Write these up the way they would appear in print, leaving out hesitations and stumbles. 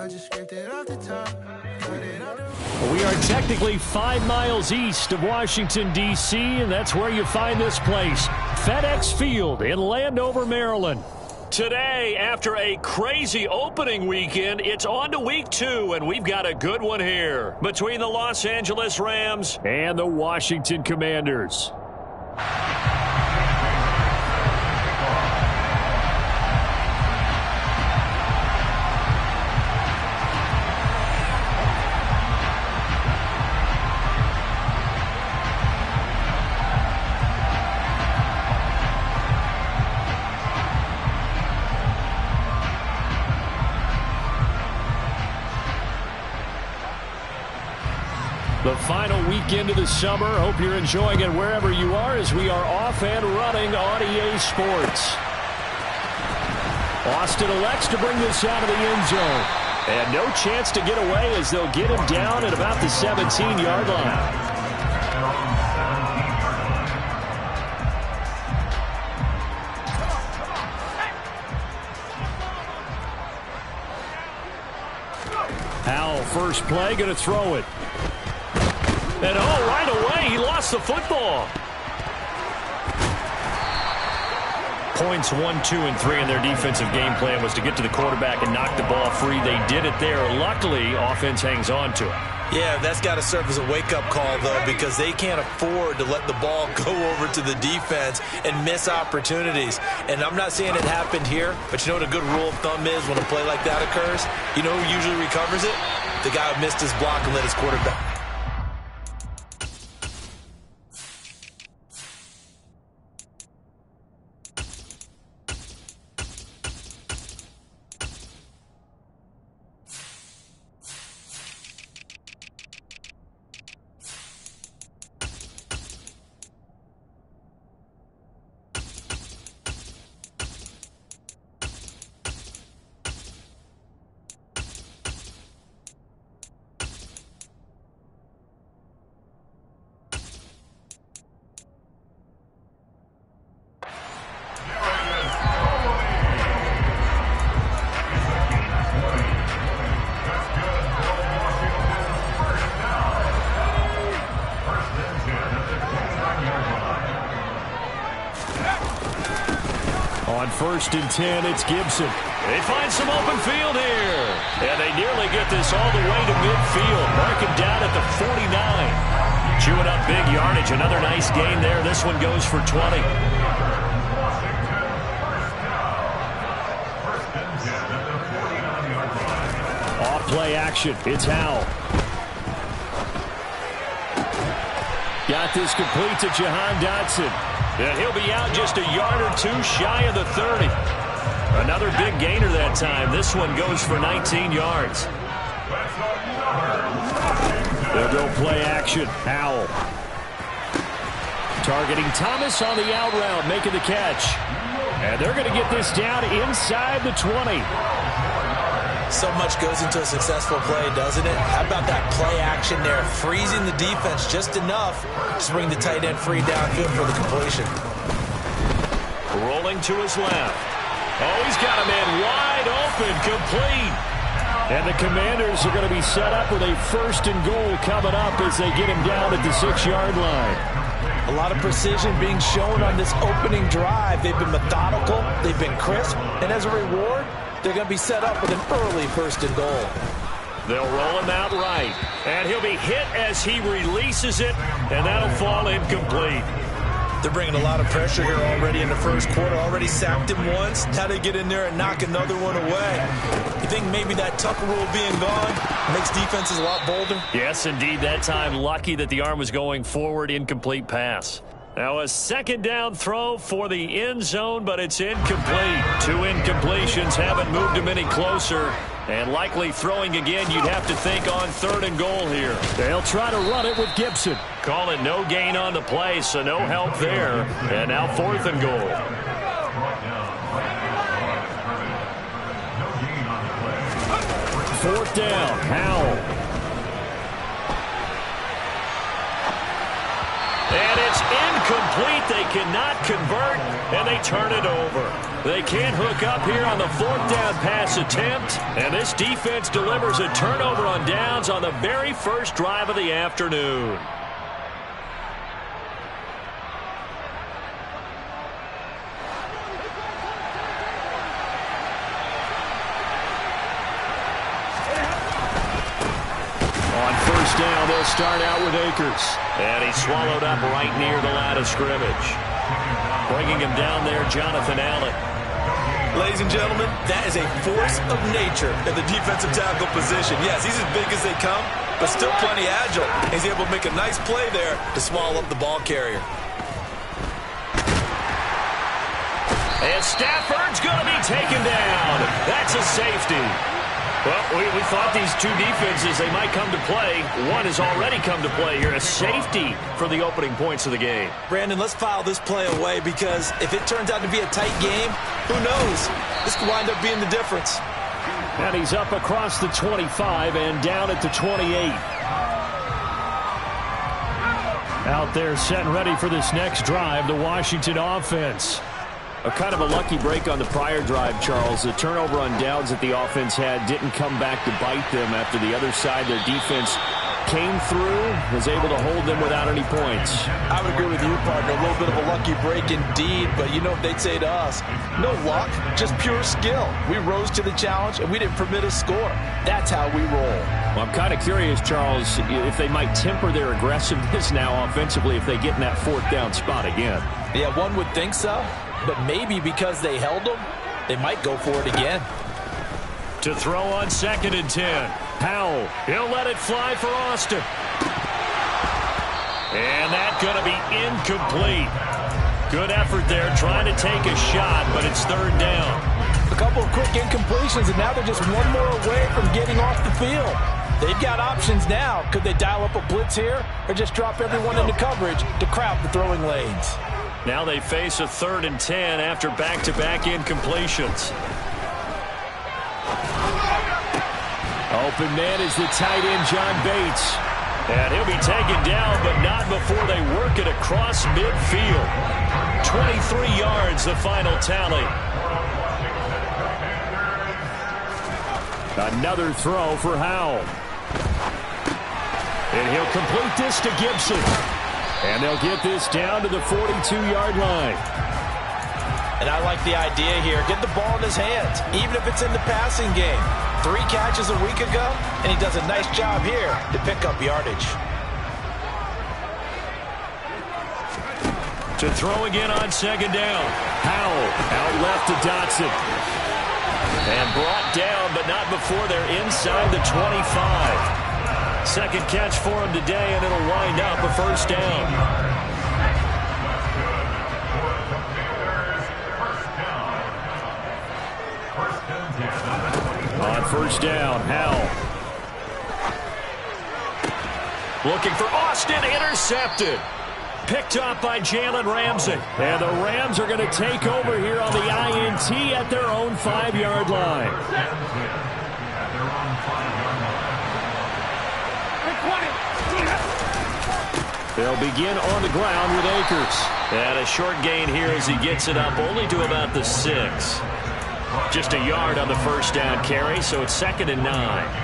We are technically 5 miles east of Washington, D.C., and that's where you find this place, FedEx Field in Landover, Maryland. Today, after a crazy opening weekend, it's on to week 2, and we've got a good one here between the Los Angeles Rams and the Washington Commanders. The final weekend of the summer. Hope you're enjoying it wherever you are as we are off and running on EA Sports. Austin elects to bring this out of the end zone. And no chance to get away as they'll get him down at about the 17-yard line. Howell, first play, going to throw it. And right away, he lost the football. Points 1, 2, and 3 in their defensive game plan was to get to the quarterback and knock the ball free. They did it there. Luckily, offense hangs on to it. Yeah, that's got to serve as a wake-up call, though, because they can't afford to let the ball go over to the defense and miss opportunities. And I'm not saying it happened here, but you know what a good rule of thumb is when a play like that occurs? You know who usually recovers it? The guy who missed his block and let his quarterback. On 1st and 10, it's Gibson. They find some open field here. And they nearly get this all the way to midfield. Mark him down at the 49. Chewing up big yardage. Another nice gain there. This one goes for 20. Off play action. It's Howell. Got this complete to Jahan Dotson. And he'll be out just a yard or two shy of the 30. Another big gainer that time. This one goes for 19 yards. They'll go play action. Howell. Targeting Thomas on the out route, making the catch. And they're going to get this down inside the 20. So much goes into a successful play, doesn't it? How about that play action there? Freezing the defense just enough to bring the tight end free downfield for the completion. Rolling to his left. Oh, he's got a man wide open, complete. And the Commanders are going to be set up with a 1st and goal coming up as they get him down at the 6-yard line. A lot of precision being shown on this opening drive. They've been methodical, they've been crisp, and as a reward, they're going to be set up with an early 1st and goal. They'll roll him out right. And he'll be hit as he releases it, and that'll fall incomplete. They're bringing a lot of pressure here already in the first quarter. Already sacked him once. Now they get in there and knock another one away. You think maybe that Tucker rule being gone makes defenses a lot bolder? Yes, indeed. That time, lucky that the arm was going forward. Incomplete pass. Now a 2nd down throw for the end zone, but it's incomplete. 2 incompletions haven't moved him any closer. And likely throwing again, you'd have to think on 3rd and goal here. They'll try to run it with Gibson. Call it no gain on the play, so no help there. And now 4th and goal. 4th down, Howell. And it's incomplete complete. They cannot convert, and they turn it over. They can't hook up here on the fourth down pass attempt, and this defense delivers a turnover on downs on the very first drive of the afternoon. On first down, they'll start out with Akers. And he's swallowed up right near the line of scrimmage. Bringing him down there, Jonathan Allen. Ladies and gentlemen, that is a force of nature in the defensive tackle position. Yes, he's as big as they come, but still plenty agile. He's able to make a nice play there to swallow up the ball carrier. And Stafford's going to be taken down. That's a safety. Well, we thought these two defenses, they might come to play. One has already come to play here. A safety for the opening points of the game. Brandon, let's file this play away because if it turns out to be a tight game, who knows? This could wind up being the difference. And he's up across the 25 and down at the 28. Out there set and ready for this next drive, the Washington offense. A kind of a lucky break on the prior drive, Charles. The turnover on downs that the offense had didn't come back to bite them after the other side. Their defense came through, was able to hold them without any points. I would agree with you, partner. A little bit of a lucky break indeed, but you know what they'd say to us? No luck, just pure skill. We rose to the challenge, and we didn't permit a score. That's how we roll. Well, I'm kind of curious, Charles, if they might temper their aggressiveness now offensively if they get in that fourth down spot again. Yeah, one would think so. But maybe because they held them, they might go for it again. To throw on 2nd and 10. Howell, he'll let it fly for Austin. And that's going to be incomplete. Good effort there trying to take a shot, but it's 3rd down. A couple of quick incompletions, and now they're just one more away from getting off the field. They've got options now. Could they dial up a blitz here or just drop everyone into coverage to crowd the throwing lanes? Now they face a 3rd and 10 after back-to-back incompletions. Open man is the tight end, John Bates. And he'll be taken down, but not before they work it across midfield. 23 yards, the final tally. Another throw for Howell. And he'll complete this to Gibson. And they'll get this down to the 42-yard line. And I like the idea here. Get the ball in his hands, even if it's in the passing game. 3 catches a week ago, and he does a nice job here to pick up yardage. To throw again on 2nd down. Howell out left to Dotson. And brought down, but not before they're inside the 25. Second catch for him today, and it'll wind up a 1st down. On 1st down, Howell. Looking for Austin, intercepted. Picked up by Jalen Ramsey. And the Rams are going to take over here on the INT at their own 5-yard line. They'll begin on the ground with Akers. And a short gain here as he gets it up only to about the 6. Just a yard on the 1st down carry, so it's 2nd and 9.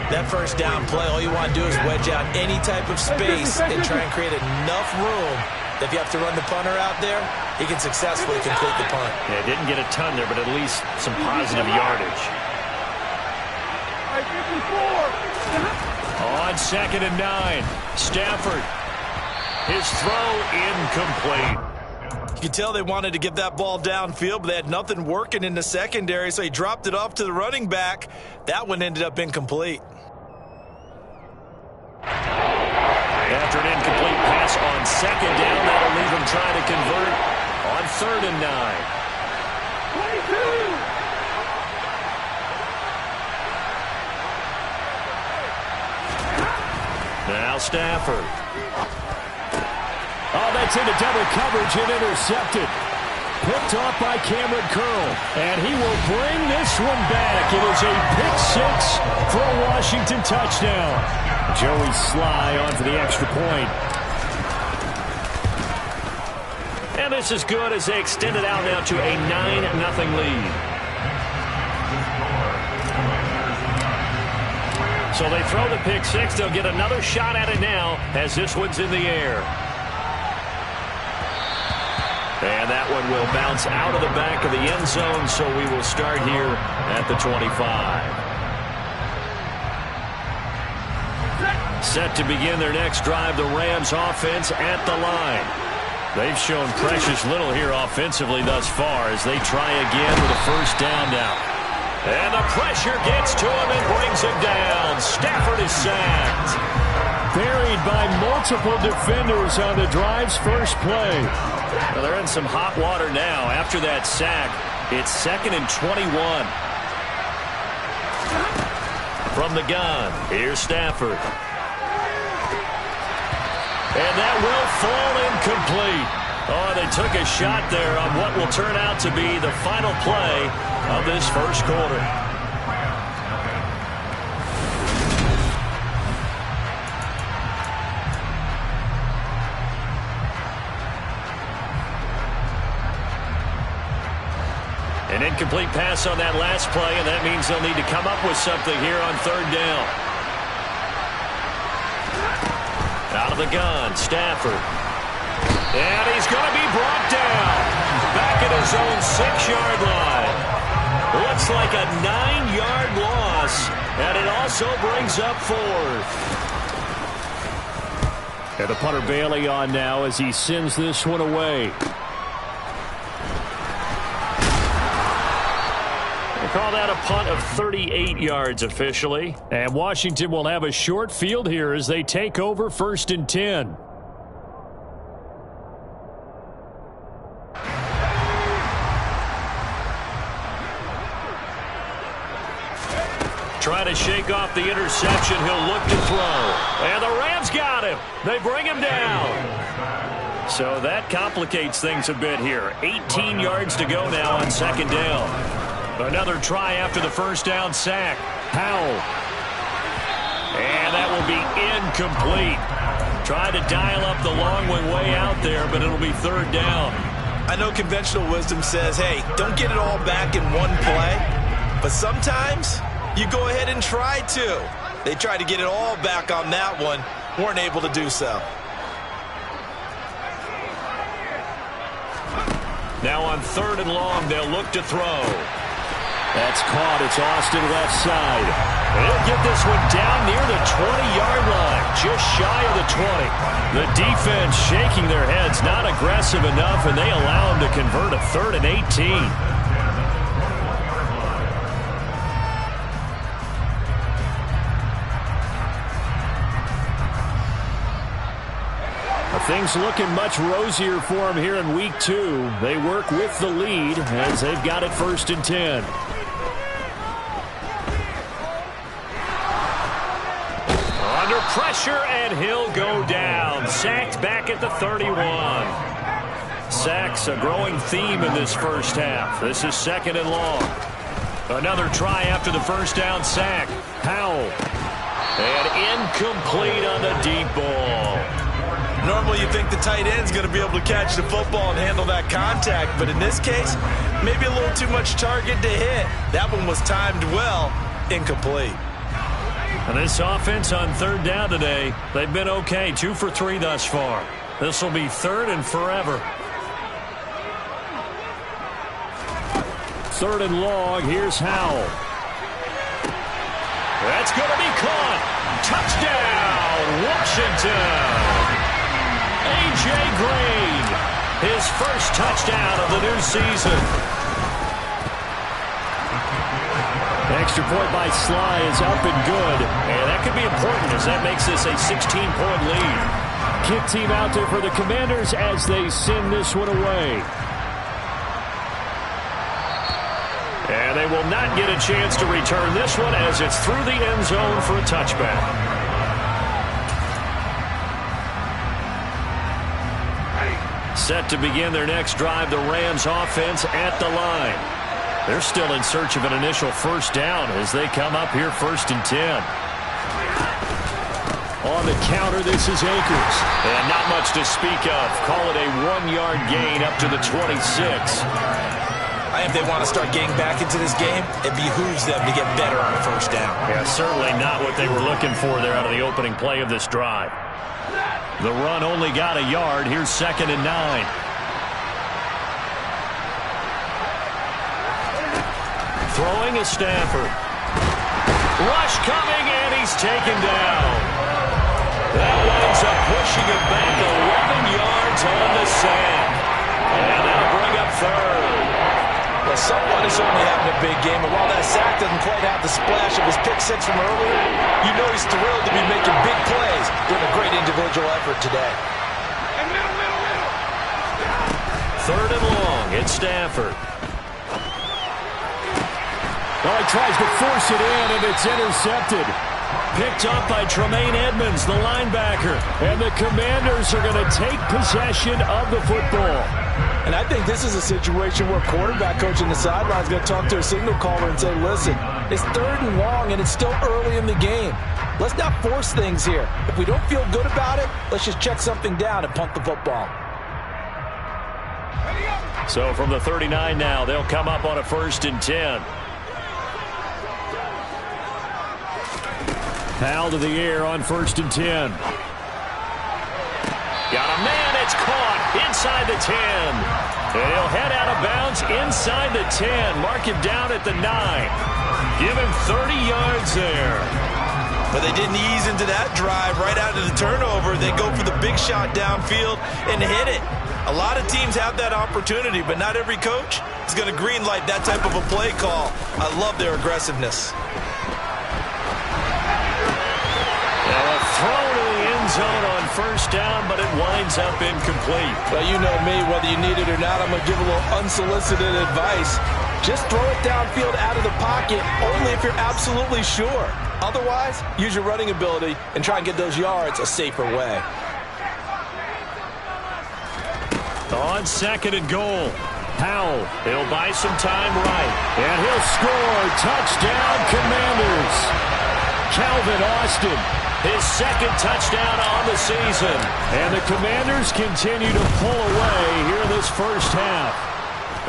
That 1st down play, all you want to do is wedge out any type of space and try and create enough room that if you have to run the punter out there, he can successfully complete the punt. Yeah, didn't get a ton there, but at least some positive yardage. On 2nd and 9, Stafford. His throw incomplete. You can tell they wanted to get that ball downfield, but they had nothing working in the secondary, so he dropped it off to the running back. That one ended up incomplete. After an incomplete pass on 2nd down, that'll leave him trying to convert on 3rd and 9. Now Stafford. Oh, that's into double coverage and intercepted. Picked off by Cameron Curl. And he will bring this one back. It is a pick-6 for a Washington touchdown. Joey Sly on for the extra point. And this is good as they extend it out now to a 9-0 lead. So they throw the pick six. They'll get another shot at it now as this one's in the air. And that one will bounce out of the back of the end zone, so we will start here at the 25. Set to begin their next drive, the Rams offense at the line. They've shown precious little here offensively thus far as they try again with a first down now. And the pressure gets to him and brings him down. Stafford is sacked. Buried by multiple defenders on the drive's first play. Well, they're in some hot water now. After that sack, it's 2nd and 21. From the gun, here's Stafford. And that will fall incomplete. Oh, they took a shot there on what will turn out to be the final play of this first quarter. An incomplete pass on that last play, and that means they'll need to come up with something here on third down. Out of the gun, Stafford. And he's going to be brought down. Back at his own 6-yard line. Looks like a 9-yard loss, and it also brings up 4th. And the punter Bailey on now as he sends this one away. Call that a punt of 38 yards officially. And Washington will have a short field here as they take over 1st and 10. Trying to shake off the interception. He'll look to throw. And the Rams got him. They bring him down. So that complicates things a bit here. 18 yards to go now on 2nd down. Another try after the first down sack. Powell. And that will be incomplete. Tried to dial up the long one way out there, but it'll be 3rd down. I know conventional wisdom says, hey, don't get it all back in one play. But sometimes you go ahead and try to. They tried to get it all back on that one. Weren't able to do so. Now on 3rd and long, they'll look to throw. That's caught. It's Austin left side. He'll get this one down near the 20-yard line, just shy of the 20. The defense shaking their heads, not aggressive enough, and they allow him to convert a 3rd and 18. Things looking much rosier for him here in week 2. They work with the lead as they've got it 1st and 10. Under pressure, and he'll go down. Sacked back at the 31. Sacks a growing theme in this first half. This is 2nd and long. Another try after the first down sack. Powell. And incomplete on the deep ball. Normally you think the tight end's going to be able to catch the football and handle that contact, but in this case, maybe a little too much target to hit. That one was timed well, incomplete. And this offense on 3rd down today, they've been okay, 2 for 3 thus far. This will be 3rd and forever. 3rd and long, here's Howell. That's going to be caught. Touchdown, Washington. A.J. Green, his first touchdown of the new season. Extra point by Sly is up and good. And that could be important as that makes this a 16-point lead. Kick team out there for the Commanders as they send this one away. And they will not get a chance to return this one as it's through the end zone for a touchback. Set to begin their next drive, the Rams offense at the line. They're still in search of an initial first down as they come up here 1st and 10. On the counter, this is Akers. And not much to speak of. Call it a 1-yard gain up to the 26. If they want to start getting back into this game, it behooves them to get better on a first down. Yeah, certainly not what they were looking for there out of the opening play of this drive. The run only got a yard. Here's 2nd and 9. Throwing is Stafford. Rush coming, and he's taken down. That winds up pushing him back 11 yards on the sack. And that'll bring up 3rd. Well, someone is certainly having a big game, and while that sack doesn't quite have the splash of his pick 6 from earlier, you know he's thrilled to be making big plays with a great individual effort today. 3rd and long. It's Stafford. Well, he tries to force it in, and it's intercepted. Picked up by Tremaine Edmonds, the linebacker. And the Commanders are going to take possession of the football. And I think this is a situation where quarterback coach on the sideline is going to talk to a signal caller and say, listen, it's 3rd and long, and it's still early in the game. Let's not force things here. If we don't feel good about it, let's just check something down and punt the football. So from the 39 now, they'll come up on a 1st and 10. Powell to the air on 1st and 10. Got a man, it's caught inside the 10. And he'll head out of bounds inside the 10. Mark him down at the 9. Give him 30 yards there. But they didn't ease into that drive right out of the turnover. They go for the big shot downfield and hit it. A lot of teams have that opportunity, but not every coach is going to green light that type of a play call. I love their aggressiveness. Throw to the end zone on 1st down, but it winds up incomplete. Well, you know me, whether you need it or not, I'm going to give a little unsolicited advice. Just throw it downfield out of the pocket, only if you're absolutely sure. Otherwise, use your running ability and try and get those yards a safer way. On 2nd and goal. Powell, he'll buy some time right. And he'll score. Touchdown, Commanders. Calvin Austin. His 2nd touchdown on the season. And the Commanders continue to pull away here in this first half.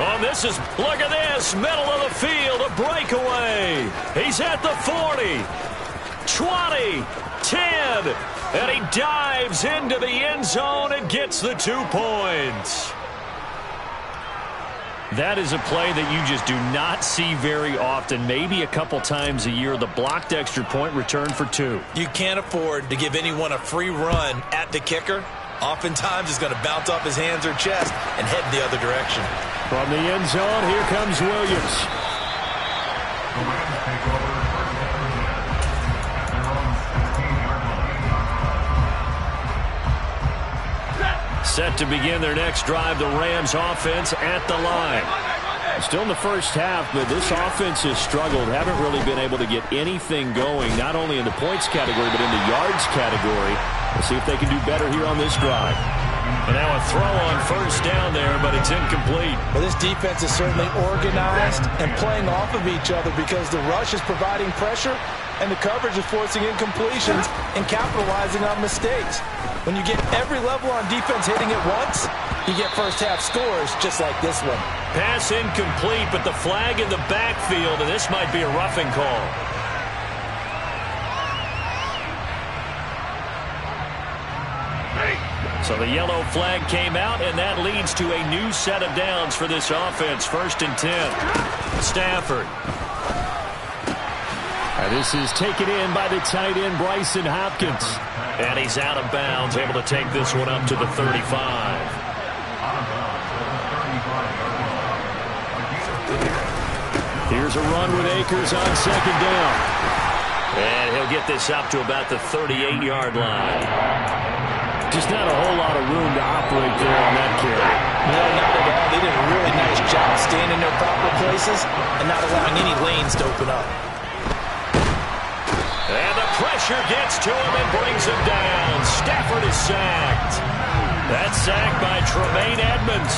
Oh, this is, look at this, middle of the field, a breakaway. He's at the 40, 20, 10, and he dives into the end zone and gets the 2 points. That is a play that you just do not see very often, maybe a couple times a year. The blocked extra point return for 2. You can't afford to give anyone a free run at the kicker. Oftentimes, he's going to bounce off his hands or chest and head the other direction. From the end zone, here comes Williams. Set to begin their next drive, the Rams offense at the line. Still in the first half, but this offense has struggled. Haven't really been able to get anything going, not only in the points category, but in the yards category. We'll see if they can do better here on this drive. And now a throw on 1st down there, but it's incomplete. Well, this defense is certainly organized and playing off of each other because the rush is providing pressure and the coverage is forcing incompletions and capitalizing on mistakes. When you get every level on defense hitting at once, you get first half scores just like this one. Pass incomplete, but the flag in the backfield, and this might be a roughing call. So the yellow flag came out, and that leads to a new set of downs for this offense. 1st and 10. Stafford. This is taken in by the tight end, Bryson Hopkins. And he's out of bounds, able to take this one up to the 35. Here's a run with Akers on 2nd down. And he'll get this up to about the 38-yard line. Just not a whole lot of room to operate there on that carry. No, not at all. They did a really nice job staying in their proper places and not allowing any lanes to open up. And the pressure gets to him and brings him down. Stafford is sacked. That's sacked by Tremaine Edmonds.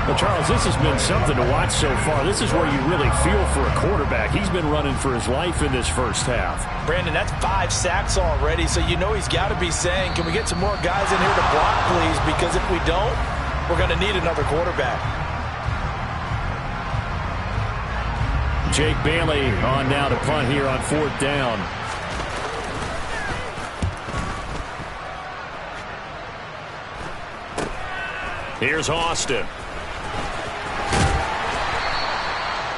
Well, Charles, this has been something to watch so far. This is where you really feel for a quarterback. He's been running for his life in this first half. Brandon, that's 5 sacks already, so you know he's got to be saying, can we get some more guys in here to block, please? Because if we don't, we're going to need another quarterback. Jake Bailey on now to punt here on 4th down. Here's Austin.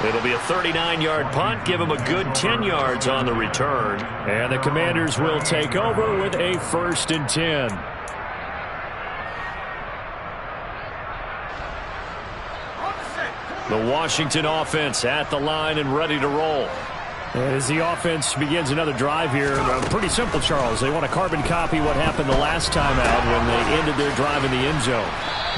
It'll be a 39-yard punt. Give him a good 10 yards on the return. And the Commanders will take over with a 1st and 10. The Washington offense at the line and ready to roll. As the offense begins another drive here, pretty simple, Charles. They want to carbon copy what happened the last time out when they ended their drive in the end zone.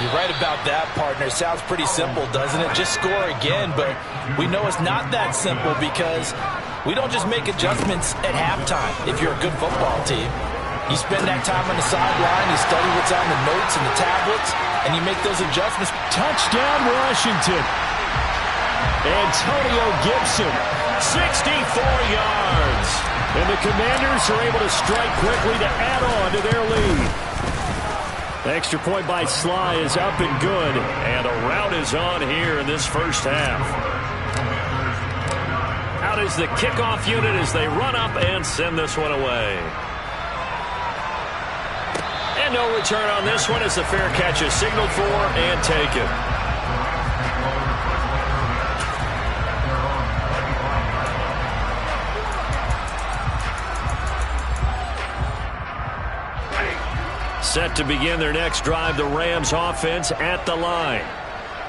You're right about that, partner. Sounds pretty simple, doesn't it? Just score again, but we know it's not that simple because we don't just make adjustments at halftime if you're a good football team. You spend that time on the sideline, you study what's on the notes and the tablets, and you make those adjustments. Touchdown, Washington. Antonio Gibson, 64 yards. And the Commanders are able to strike quickly to add on to their lead. The extra point by Sly is up and good. And a rout is on here in this first half. Out is the kickoff unit as they run up and send this one away. And no return on this one as the fair catch is signaled for and taken. Set to begin their next drive, the Rams offense at the line.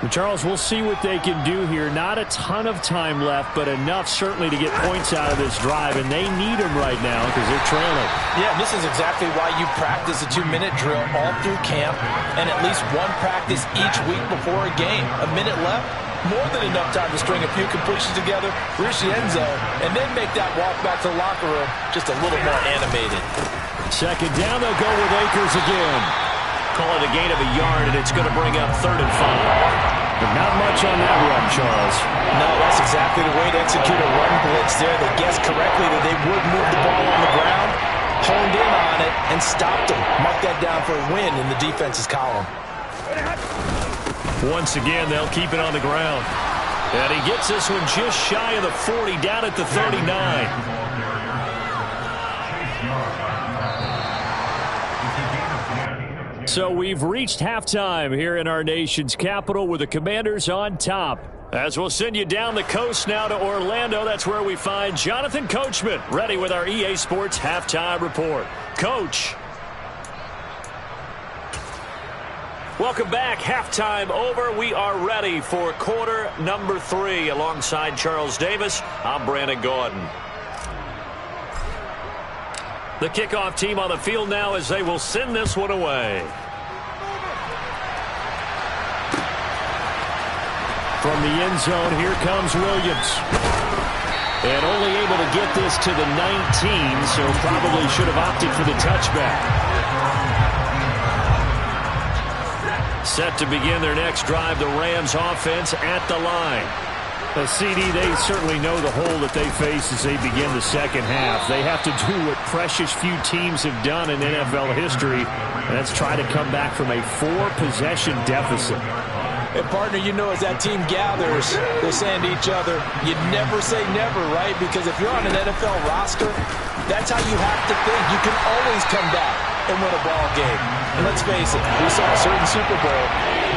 Charles, we'll see what they can do here. Not a ton of time left, but enough certainly to get points out of this drive, and they need them right now because they're trailing. Yeah, this is exactly why you practice a 2-minute drill all through camp and at least one practice each week before a game. A minute left, more than enough time to string a few completions together, reach the end zone, and then make that walk back to the locker room just a little more animated. 2nd down, they'll go with Akers again. Call it a gain of a yard, and it's going to bring up 3rd and 5. But not much on that run, Charles. No, that's exactly the way to execute a run blitz there. They guessed correctly that they would move the ball on the ground, honed in on it, and stopped them. Mark that down for a win in the defense's column. Once again, they'll keep it on the ground. And he gets this one just shy of the 40, down at the 39. So we've reached halftime here in our nation's capital with the Commanders on top. As we'll send you down the coast now to Orlando, that's where we find Jonathan Coachman ready with our EA Sports Halftime Report. Coach. Welcome back. Halftime over. We are ready for quarter number 3. Alongside Charles Davis, I'm Brandon Gordon. The kickoff team on the field now as they will send this one away. From the end zone, here comes Williams. And only able to get this to the 19, so probably should have opted for the touchback. Set to begin their next drive, the Rams offense at the line. CD, they certainly know the hole that they face as they begin the second half. They have to do what precious few teams have done in NFL history, and that's try to come back from a 4-possession deficit. And, partner, you know as that team gathers, they're saying to each other, you never say never, right? Because if you're on an NFL roster, that's how you have to think. You can always come back and win a ball game. And let's face it, we saw a certain Super Bowl,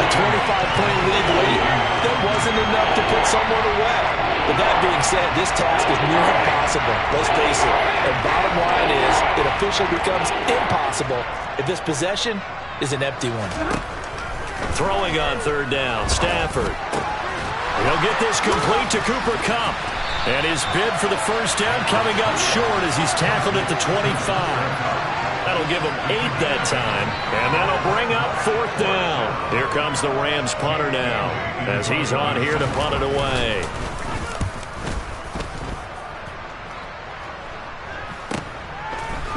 a 25-point lead late, that wasn't enough to put someone away. But that being said, this task is near impossible. Let's face it. And bottom line is, it officially becomes impossible if this possession is an empty one. Throwing on 3rd down, Stafford. He'll get this complete to Cooper Kupp. And his bid for the first down coming up short as he's tackled at the 25. That'll give him 8 that time. And that'll bring up 4th down. Here comes the Rams punter now as he's on here to punt it away.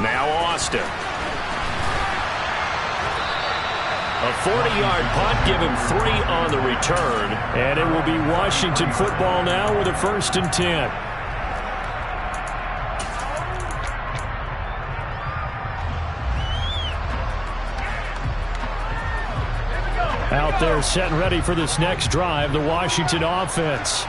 Now Austin. A 40-yard punt, give him 3 on the return. And it will be Washington football now with a 1st and 10. Out there set and ready for this next drive, the Washington offense.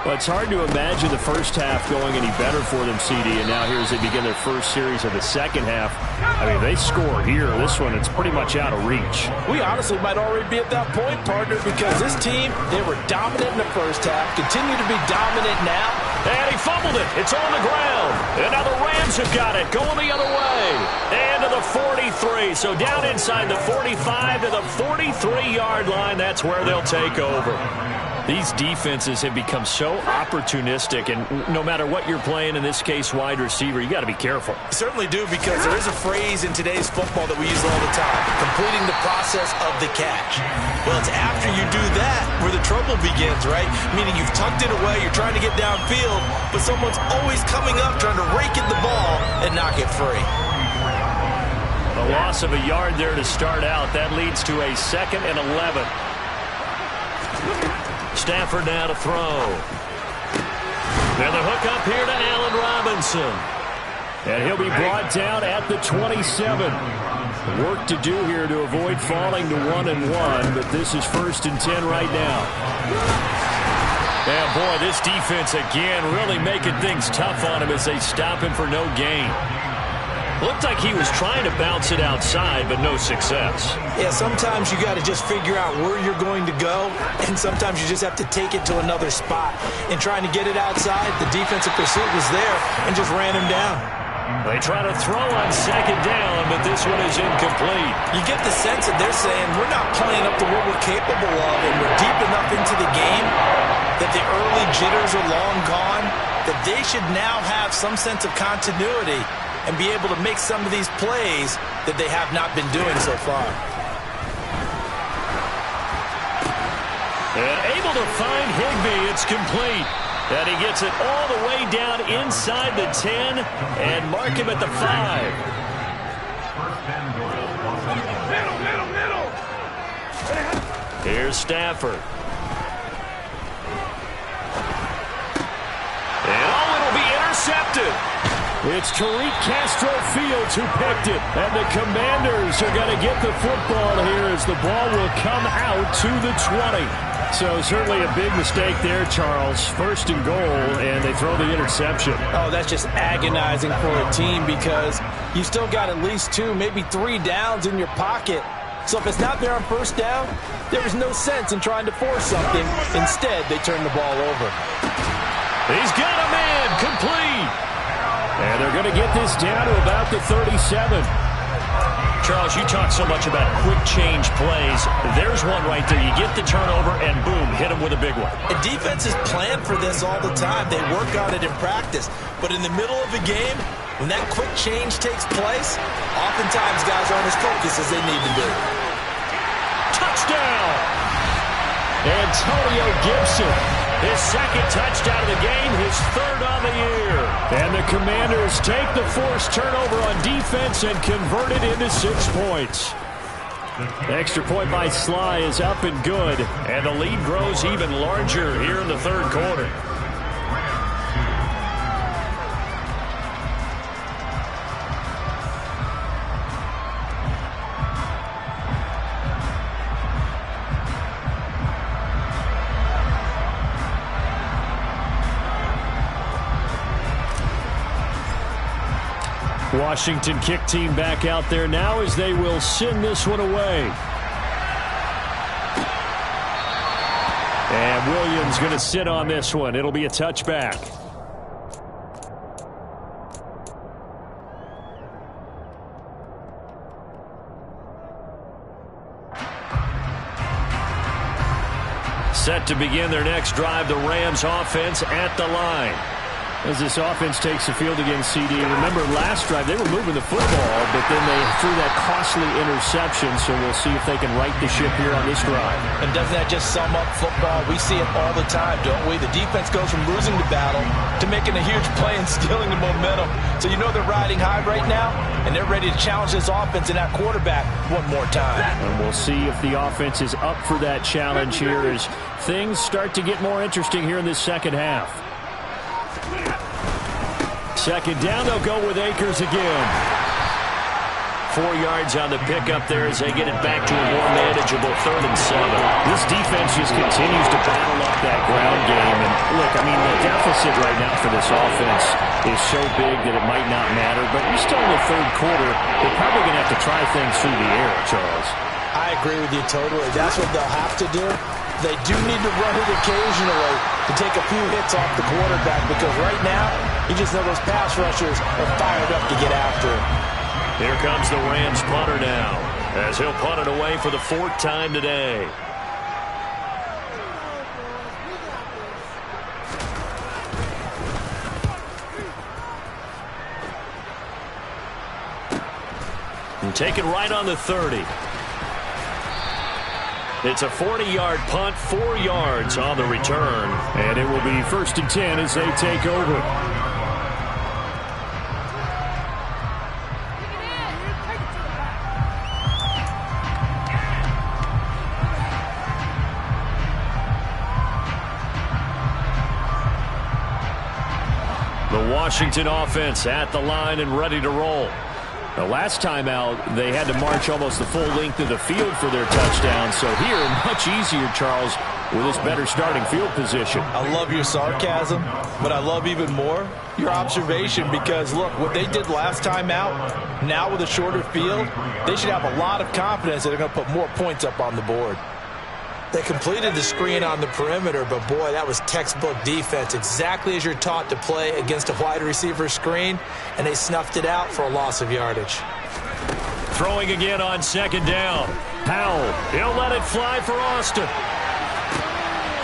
Well, it's hard to imagine the first half going any better for them, CD, and now here as they begin their first series of the second half. I mean, they score here. This one, it's pretty much out of reach. We honestly might already be at that point, partner, because this team, they were dominant in the first half, continue to be dominant now. And he fumbled it. It's on the ground. And now the Rams have got it, going the other way. And to the 43. So down inside the 45 to the 43-yard line. That's where they'll take over. These defenses have become so opportunistic, and no matter what you're playing, in this case wide receiver, you got to be careful. Certainly do, because there is a phrase in today's football that we use all the time, completing the process of the catch. Well, it's after you do that where the trouble begins, right? Meaning you've tucked it away, you're trying to get downfield, but someone's always coming up trying to rake at the ball and knock it free. A loss of a yard there to start out. That leads to a 2nd and 11. Stafford now to throw. And the hook up here to Allen Robinson. And he'll be brought down at the 27. Work to do here to avoid falling to 1-1, but this is 1st and 10 right now. And boy, this defense again really making things tough on him as they stop him for no gain. Looked like he was trying to bounce it outside, but no success. Yeah, sometimes you got to just figure out where you're going to go, and sometimes you just have to take it to another spot. And trying to get it outside, the defensive pursuit was there and just ran him down. They try to throw on 2nd down, but this one is incomplete. You get the sense that they're saying we're not playing up to what we're capable of, and we're deep enough into the game that the early jitters are long gone, that they should now have some sense of continuity and be able to make some of these plays that they have not been doing so far. And able to find Higbee. It's complete. And he gets it all the way down inside the 10 and mark him at the 5. Here's Stafford. And it'll be intercepted. It's Tariq Castro Fields who picked it. And the Commanders are going to get the football here as the ball will come out to the 20. So certainly a big mistake there, Charles. 1st and goal, and they throw the interception. Oh, that's just agonizing for a team because you still got at least 2, maybe 3 downs in your pocket. So if it's not there on 1st down, there is no sense in trying to force something. Instead, they turn the ball over. He's got a man, complete. And they're going to get this down to about the 37. Charles, you talk so much about quick change plays. There's one right there. You get the turnover, and boom, hit him with a big one. And defenses plan for this all the time. They work on it in practice. But in the middle of the game, when that quick change takes place, oftentimes guys aren't as focused as they need to be. Touchdown! Antonio Gibson. His 2nd touchdown of the game, his 3rd on the year. And the Commanders take the forced turnover on defense and convert it into 6 points. Extra point by Sly is up and good. And the lead grows even larger here in the 3rd quarter. Washington kick team back out there now as they will send this one away. And Williams going to sit on this one. It'll be a touchback. Set to begin their next drive, the Rams offense at the line. As this offense takes the field against CD. Remember, last drive, they were moving the football, but then they threw that costly interception, so we'll see if they can right the ship here on this drive. And doesn't that just sum up football? We see it all the time, don't we? The defense goes from losing the battle to making a huge play and stealing the momentum. So you know they're riding high right now, and they're ready to challenge this offense and that quarterback one more time. And we'll see if the offense is up for that challenge here as things start to get more interesting here in this second half. Second down, they'll go with Akers again. 4 yards on the pickup there as they get it back to a more manageable 3rd and 7. This defense just continues to battle up that ground game. And look, I mean, the deficit right now for this offense is so big that it might not matter. But you're still in the 3rd quarter. They're probably going to have to try things through the air, Charles. I agree with you totally. That's what they'll have to do. They do need to run it occasionally to take a few hits off the quarterback because right now, you just know those pass rushers are fired up to get after him. Here comes the Rams punter now as he'll punt it away for the 4th time today. And take it right on the 30. It's a 40-yard punt, 4 yards on the return. And it will be 1st and 10 as they take over. The Washington offense at the line and ready to roll. The last time out, they had to march almost the full length of the field for their touchdown. So here, much easier, Charles, with this better starting field position. I love your sarcasm, but I love even more your observation because, look, what they did last time out, now with a shorter field, they should have a lot of confidence that they're going to put more points up on the board. They completed the screen on the perimeter, but boy, that was textbook defense, exactly as you're taught to play against a wide receiver screen, and they snuffed it out for a loss of yardage. Throwing again on 2nd down. Powell, he'll let it fly for Austin.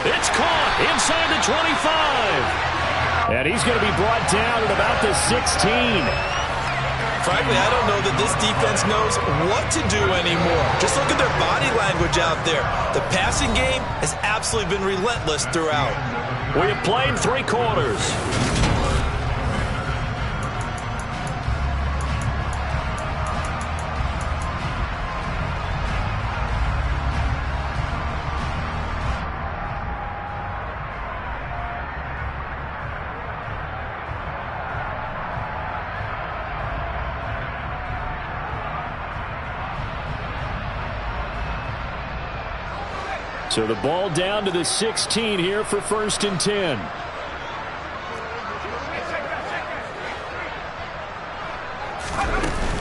It's caught inside the 25. And he's going to be brought down at about the 16. Frankly, I don't know that this defense knows what to do anymore. Just look at their body language out there. The passing game has absolutely been relentless throughout. We have played 3 quarters. So the ball down to the 16 here for 1st and 10.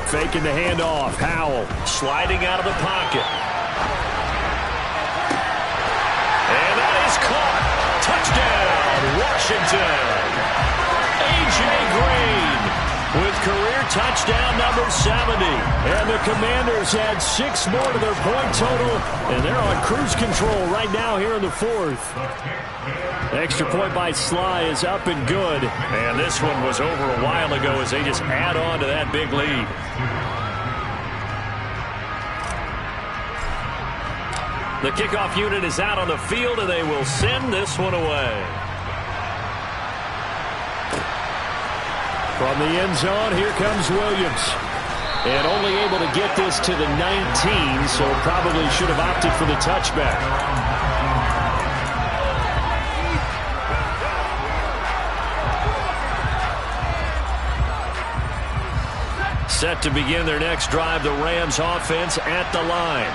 Faking the handoff. Powell sliding out of the pocket. And that is caught. Touchdown, Washington. A.J. Green with career touchdown number 70. And the Commanders had 6 more to their point total, and they're on cruise control right now here in the 4th. Extra point by Sly is up and good. And this one was over a while ago as they just add on to that big lead. The kickoff unit is out on the field, and they will send this one away. From the end zone, here comes Williams. And only able to get this to the 19, so probably should have opted for the touchback. Set to begin their next drive, the Rams offense at the line.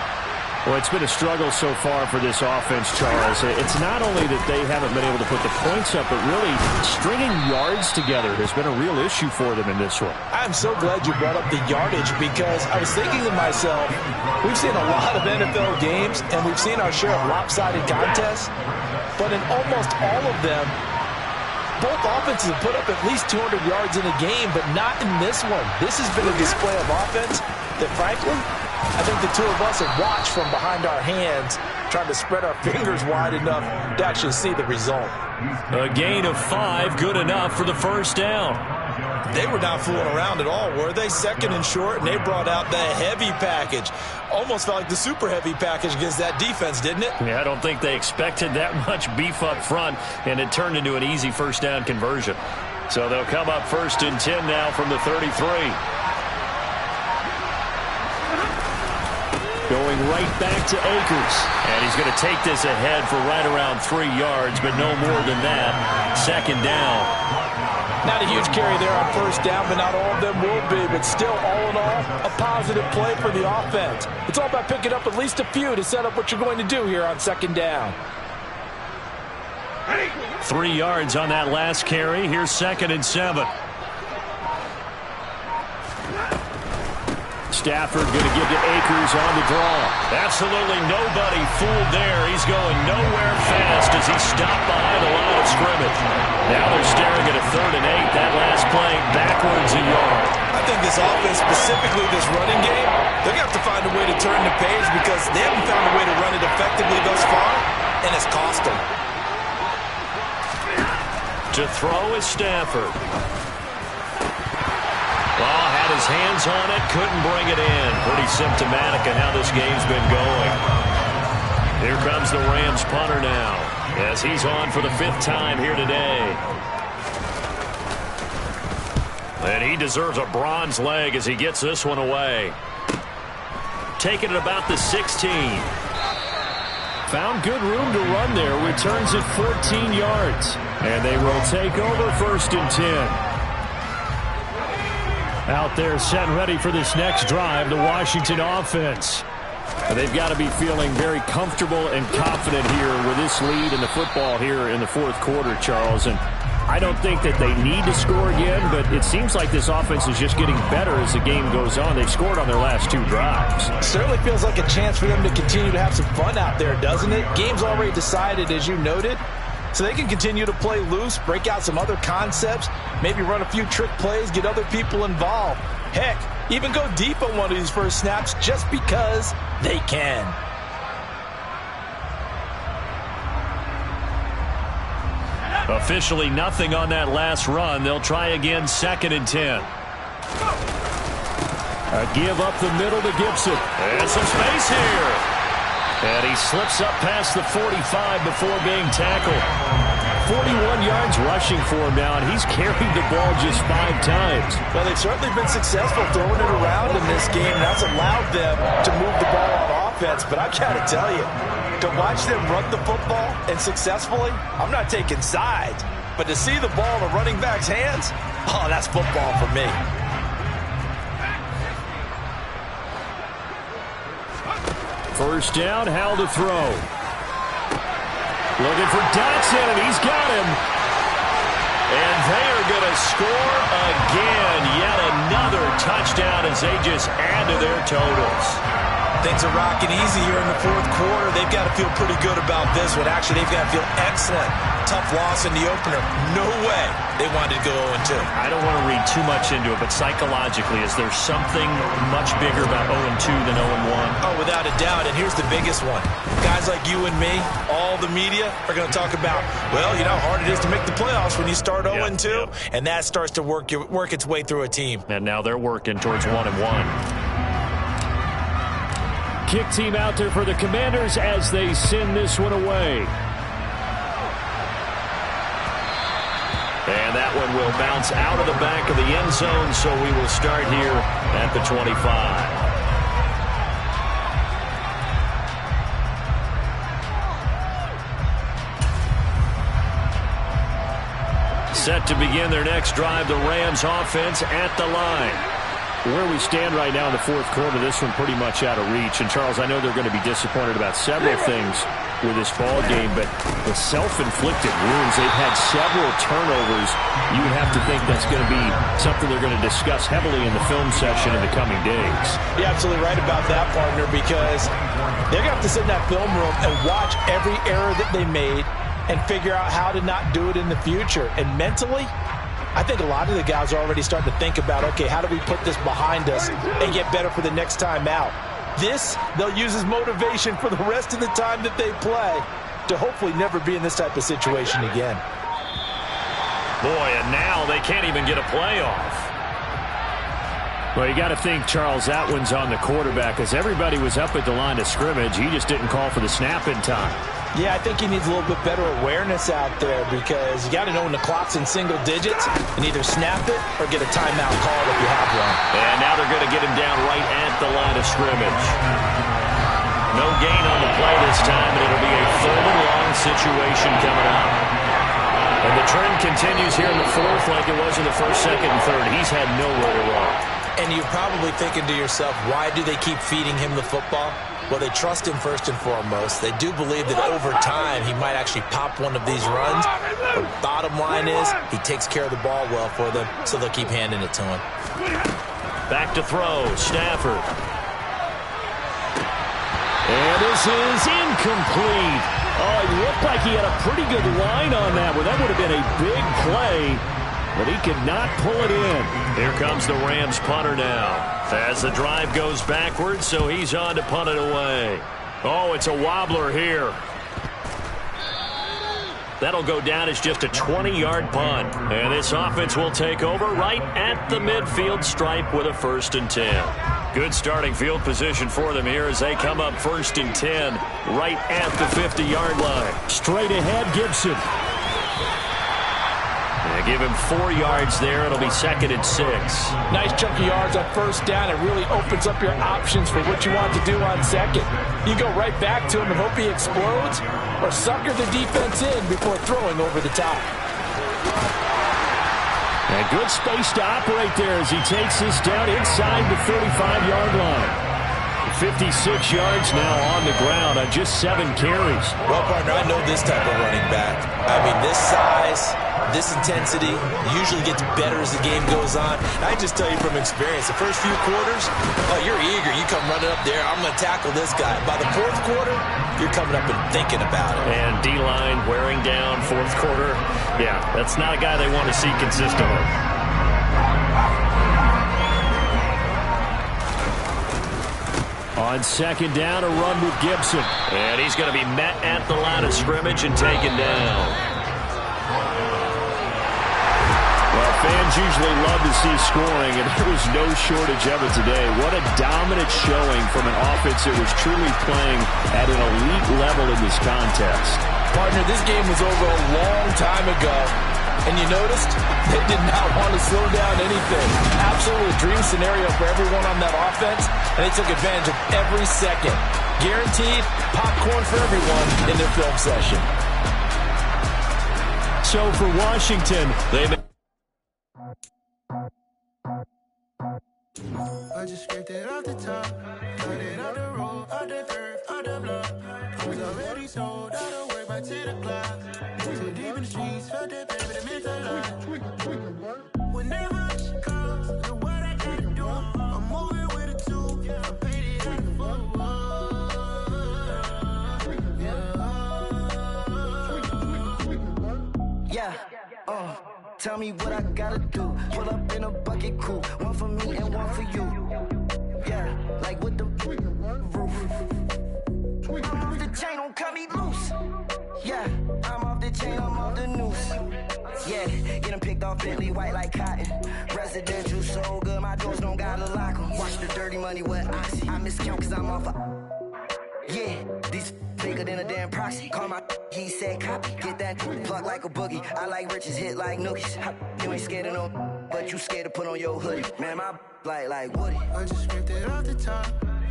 Well, it's been a struggle so far for this offense, Charles. It's not only that they haven't been able to put the points up, but really stringing yards together has been a real issue for them in this one. I'm so glad you brought up the yardage because I was thinking to myself, we've seen a lot of NFL games and we've seen our share of lopsided contests, but in almost all of them, both offenses have put up at least 200 yards in a game, but not in this one. This has been a display of offense that, frankly, I think the two of us have watched from behind our hands, trying to spread our fingers wide enough to actually see the result. A gain of 5, good enough for the first down. They were not fooling around at all, were they? Second and short, and they brought out the heavy package. Almost felt like the super heavy package against that defense, didn't it? Yeah, I don't think they expected that much beef up front, and it turned into an easy first down conversion. So they'll come up 1st and 10 now from the 33. Going right back to Akers. And he's going to take this ahead for right around 3 yards, but no more than that. 2nd down. Not a huge carry there on 1st down, but not all of them will be. But still, all in all, a positive play for the offense. It's all about picking up at least a few to set up what you're going to do here on 2nd down. 3 yards on that last carry. Here's 2nd and 7. Stafford going to give to Akers on the draw. Absolutely nobody fooled there. He's going nowhere fast as he stopped behind the line of scrimmage. Now they're staring at a 3rd and 8. That last play backwards a yard. I think this offense, specifically this running game, they're going to have to find a way to turn the page because they haven't found a way to run it effectively thus far, and it's cost them. To throw is Stafford. Ball had his hands on it, couldn't bring it in. Pretty symptomatic of how this game's been going. Here comes the Rams punter now, as he's on for the 5th time here today. And he deserves a bronze leg as he gets this one away. Taking it about the 16. Found good room to run there. Returns at 14 yards. And they will take over 1st and 10. Out there set and ready for this next drive, the Washington offense. They've got to be feeling very comfortable and confident here with this lead in the football here in the 4th quarter, Charles. And I don't think that they need to score again, but it seems like this offense is just getting better as the game goes on. They've scored on their last 2 drives. Certainly feels like a chance for them to continue to have some fun out there, doesn't it? Game's already decided, as you noted. So they can continue to play loose, break out some other concepts, maybe run a few trick plays, get other people involved. Heck, even go deep on one of these first snaps just because they can. Officially nothing on that last run. They'll try again 2nd and 10. A give up the middle to Gibson. And some space here. And he slips up past the 45 before being tackled. 41 yards rushing for him now, and he's carried the ball just 5 times. Well, they've certainly been successful throwing it around in this game, and that's allowed them to move the ball on offense. But I've got to tell you, to watch them run the football and successfully, I'm not taking sides. But to see the ball in a running back's hands, oh, that's football for me. First down, Howell to throw. Looking for Dotson, and he's got him. And they are going to score again. Yet another touchdown as they just add to their totals. Things are rocking easy here in the 4th quarter. They've got to feel pretty good about this one. Actually, they've got to feel excellent. Tough loss in the opener. No way they wanted to go 0-2. I don't want to read too much into it, but psychologically, is there something much bigger about 0-2 than 0-1? Oh, without a doubt. And here's the biggest one. Guys like you and me, all the media, are going to talk about, well, you know how hard it is to make the playoffs when you start 0-2. And that starts to work its way through a team. And now they're working towards 1-1. Kick team out there for the Commanders as they send this one away. And that one will bounce out of the back of the end zone, so we will start here at the 25. Set to begin their next drive, the Rams offense at the line. Where we stand right now in the 4th quarter, this one pretty much out of reach. And, Charles, I know they're going to be disappointed about several things with this ball game, but the self-inflicted wounds, they've had several turnovers. You would have to think that's going to be something they're going to discuss heavily in the film session in the coming days. You're absolutely right about that, partner, because they're going to have to sit in that film room and watch every error that they made and figure out how to not do it in the future. And mentally, I think a lot of the guys are already starting to think about, okay, how do we put this behind us and get better for the next time out? This, they'll use as motivation for the rest of the time that they play. to hopefully never be in this type of situation again. Boy, and now they can't even get a play off. Well, you got to think, Charles, that one's on the quarterback, as everybody was up at the line of scrimmage. He just didn't call for the snap in time. Yeah, I think he needs a little bit better awareness out there, because you got to know when the clock's in single digits and either snap it or get a timeout called if you have one. And now they're going to get him down right at the line of scrimmage. No gain on the play this time, and it'll be a 3rd and long situation coming up. And the trend continues here in the 4th like it was in the 1st, 2nd, and 3rd. He's had nowhere to run. And you're probably thinking to yourself, why do they keep feeding him the football? Well, they trust him first and foremost. They do believe that over time he might actually pop one of these runs. But bottom line is he takes care of the ball well for them, so they'll keep handing it to him. Back to throw, Stafford. And this is incomplete. Oh, he looked like he had a pretty good line on that one. That would have been a big play, but he could not pull it in. Here comes the Rams punter now. As the drive goes backwards, so he's on to punt it away. Oh, it's a wobbler here. That'll go down as just a 20-yard punt. And this offense will take over right at the midfield stripe with a 1st and 10. Good starting field position for them here as they come up 1st and 10 right at the 50-yard line. Straight ahead, Gibson. Give him 4 yards there. It'll be 2nd and 6. Nice chunk of yards on 1st down. It really opens up your options for what you want to do on 2nd. You go right back to him and hope he explodes, or sucker the defense in before throwing over the top. And good space to operate there as he takes this down inside the 35-yard line. 56 yards now on the ground on just 7 carries. Well, partner, I know this type of running back. I mean, this size, this intensity usually gets better as the game goes on. I just tell you from experience, the first few quarters, oh, you're eager. You come running up there, I'm going to tackle this guy. By the 4th quarter, you're coming up and thinking about it. And D-line wearing down 4th quarter. Yeah, that's not a guy they want to see consistently. On 2nd down, a run with Gibson. And he's going to be met at the line of scrimmage and taken down. Well, fans usually love to see scoring, and there was no shortage of it today. What a dominant showing from an offense that was truly playing at an elite level in this contest. Partner, this game was over a long time ago. And you noticed they did not want to slow down anything. Absolutely a dream scenario for everyone on that offense, and they took advantage of every second. Guaranteed popcorn for everyone in their film session. So for Washington, they I just scraped it off the top, cut it on the road, on the curve, on the block. I was already sold out of work by 10 o'clock. Too deep in the streets, felt that baby, that meant a lot. Whenever she calls, look what I gotta do. I'm moving with a 2, I paid it at the Yeah, tell me what I gotta do. Pull up in a bucket crew, one for me and one for you. Yeah, like with the roof. I'm off the chain, don't cut me loose. Yeah, I'm off the chain, I'm off the noose. Yeah, get them picked off Bentley, white like cotton. Residential so good, my doors don't gotta lock them. Watch the dirty money with oxy. I miscount cause I'm off a... Yeah, these bigger than a damn proxy. Call my he said copy. Get that plug like a boogie. I like riches, hit like nookies. You ain't scared of no, but you scared to put on your hoodie. Man, my like Woody. I just scraped it off the top,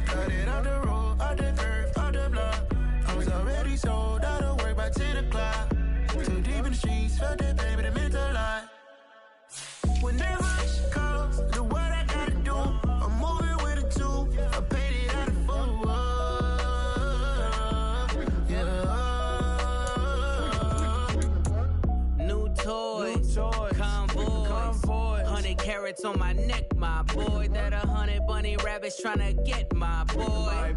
cut it on the road, on the curve, on the block. I was already sold out of work by 10 o'clock. Too deep in the streets, felt that baby, that meant a lot. Whenever she calls, look what I gotta do. I'm moving with a 2, I paid it out of 4. New toys, convoys, 100 carats on my neck, my boy. That 100 bunny rabbits tryna get my boy.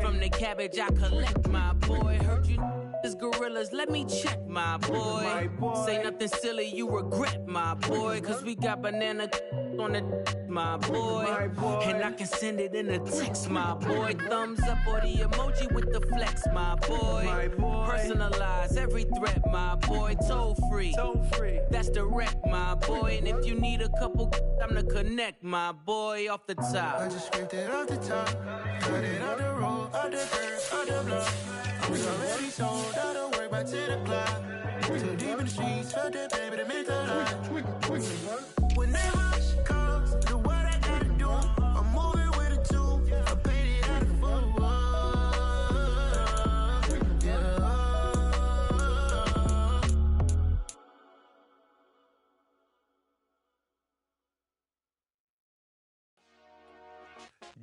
From the cabbage I collect, my boy. Heard you. This gorillas, let me check, my boy. Say nothing silly, you regret, my boy. Cause we got banana on the my boy. And I can send it in a text, my boy. Thumbs up or the emoji with the flex, my boy. Personalize every threat, my boy. Toll free. That's direct, my boy. And if you need a couple, I'm to connect, my boy, off the top. I just scraped it off the top, cut it on the road, on the curb, on the block. I was already sold, I don't work by 10 o'clock. Too deep in the streets, felt that baby, that meant a lot. Whenever she comes, do what I gotta do. I'm moving with a two, I paid it out of full.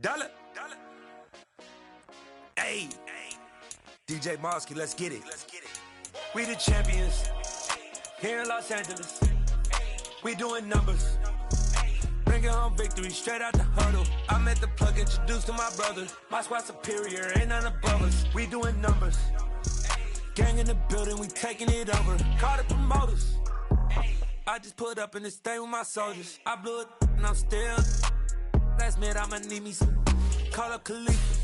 Dollar. Hey, DJ Mosky, let's get it. We the champions here in Los Angeles. We doing numbers. Bringing home victory straight out the huddle. I'm at the plug, introduced to my brother. My squad superior, ain't none above us. We doing numbers. Gang in the building, we taking it over. Call the promoters. I just put up in this thing with my soldiers. I blew it and I'm still. Last minute, I'ma need me some. Call up Khalifa.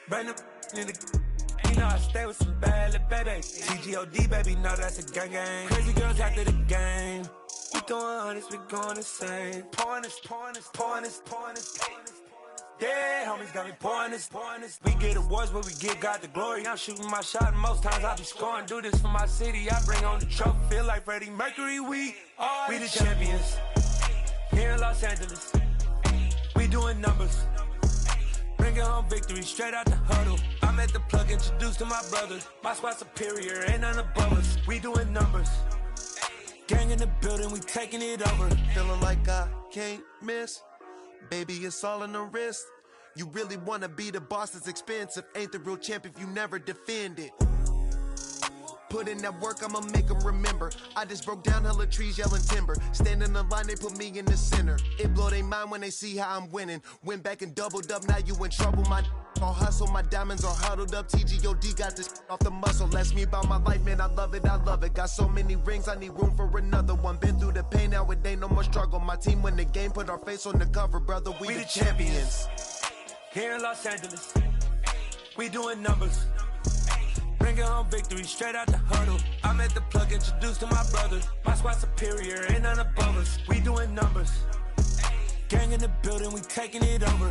Bring the in the. You know I stay with some bad little baby. TGOD, baby, know that's a gang gang. Crazy girls after the game. We throwing hundreds, we going insane. Pouring this. Yeah, homies got me pouring this. We get awards, but we give God the glory. I'm shooting my shot, and most times I be scoring. Do this for my city, I bring on the trophy. Feel like Freddie Mercury, we the champions here in Los Angeles. We doing numbers. Bringing home victory straight out the huddle. I'm at the plug, introduced to my brother. My squad superior, ain't none above us. We doing numbers. Gang in the building, we taking it over. Feeling like I can't miss. Baby, it's all in the wrist. You really wanna be the boss, it's expensive. Ain't the real champ if you never defend it. Put in that work, I'ma make them remember. I just broke down hella trees, yelling timber. Standing in the line, they put me in the center. It blow their mind when they see how I'm winning. Went back and doubled up, now you in trouble. My all hustle, my diamonds are huddled up. TGOD got this off the muscle. That's me about my life, man, I love it. Got so many rings, I need room for another one. Been through the pain, now it ain't no more struggle. My team win the game, put our face on the cover, brother. We the champions. Here in Los Angeles, we doing numbers. Bringing home victory straight out the huddle. I'm at the plug, introduced to my brother. My squad superior, ain't none above us. We doing numbers. Gang in the building, we taking it over.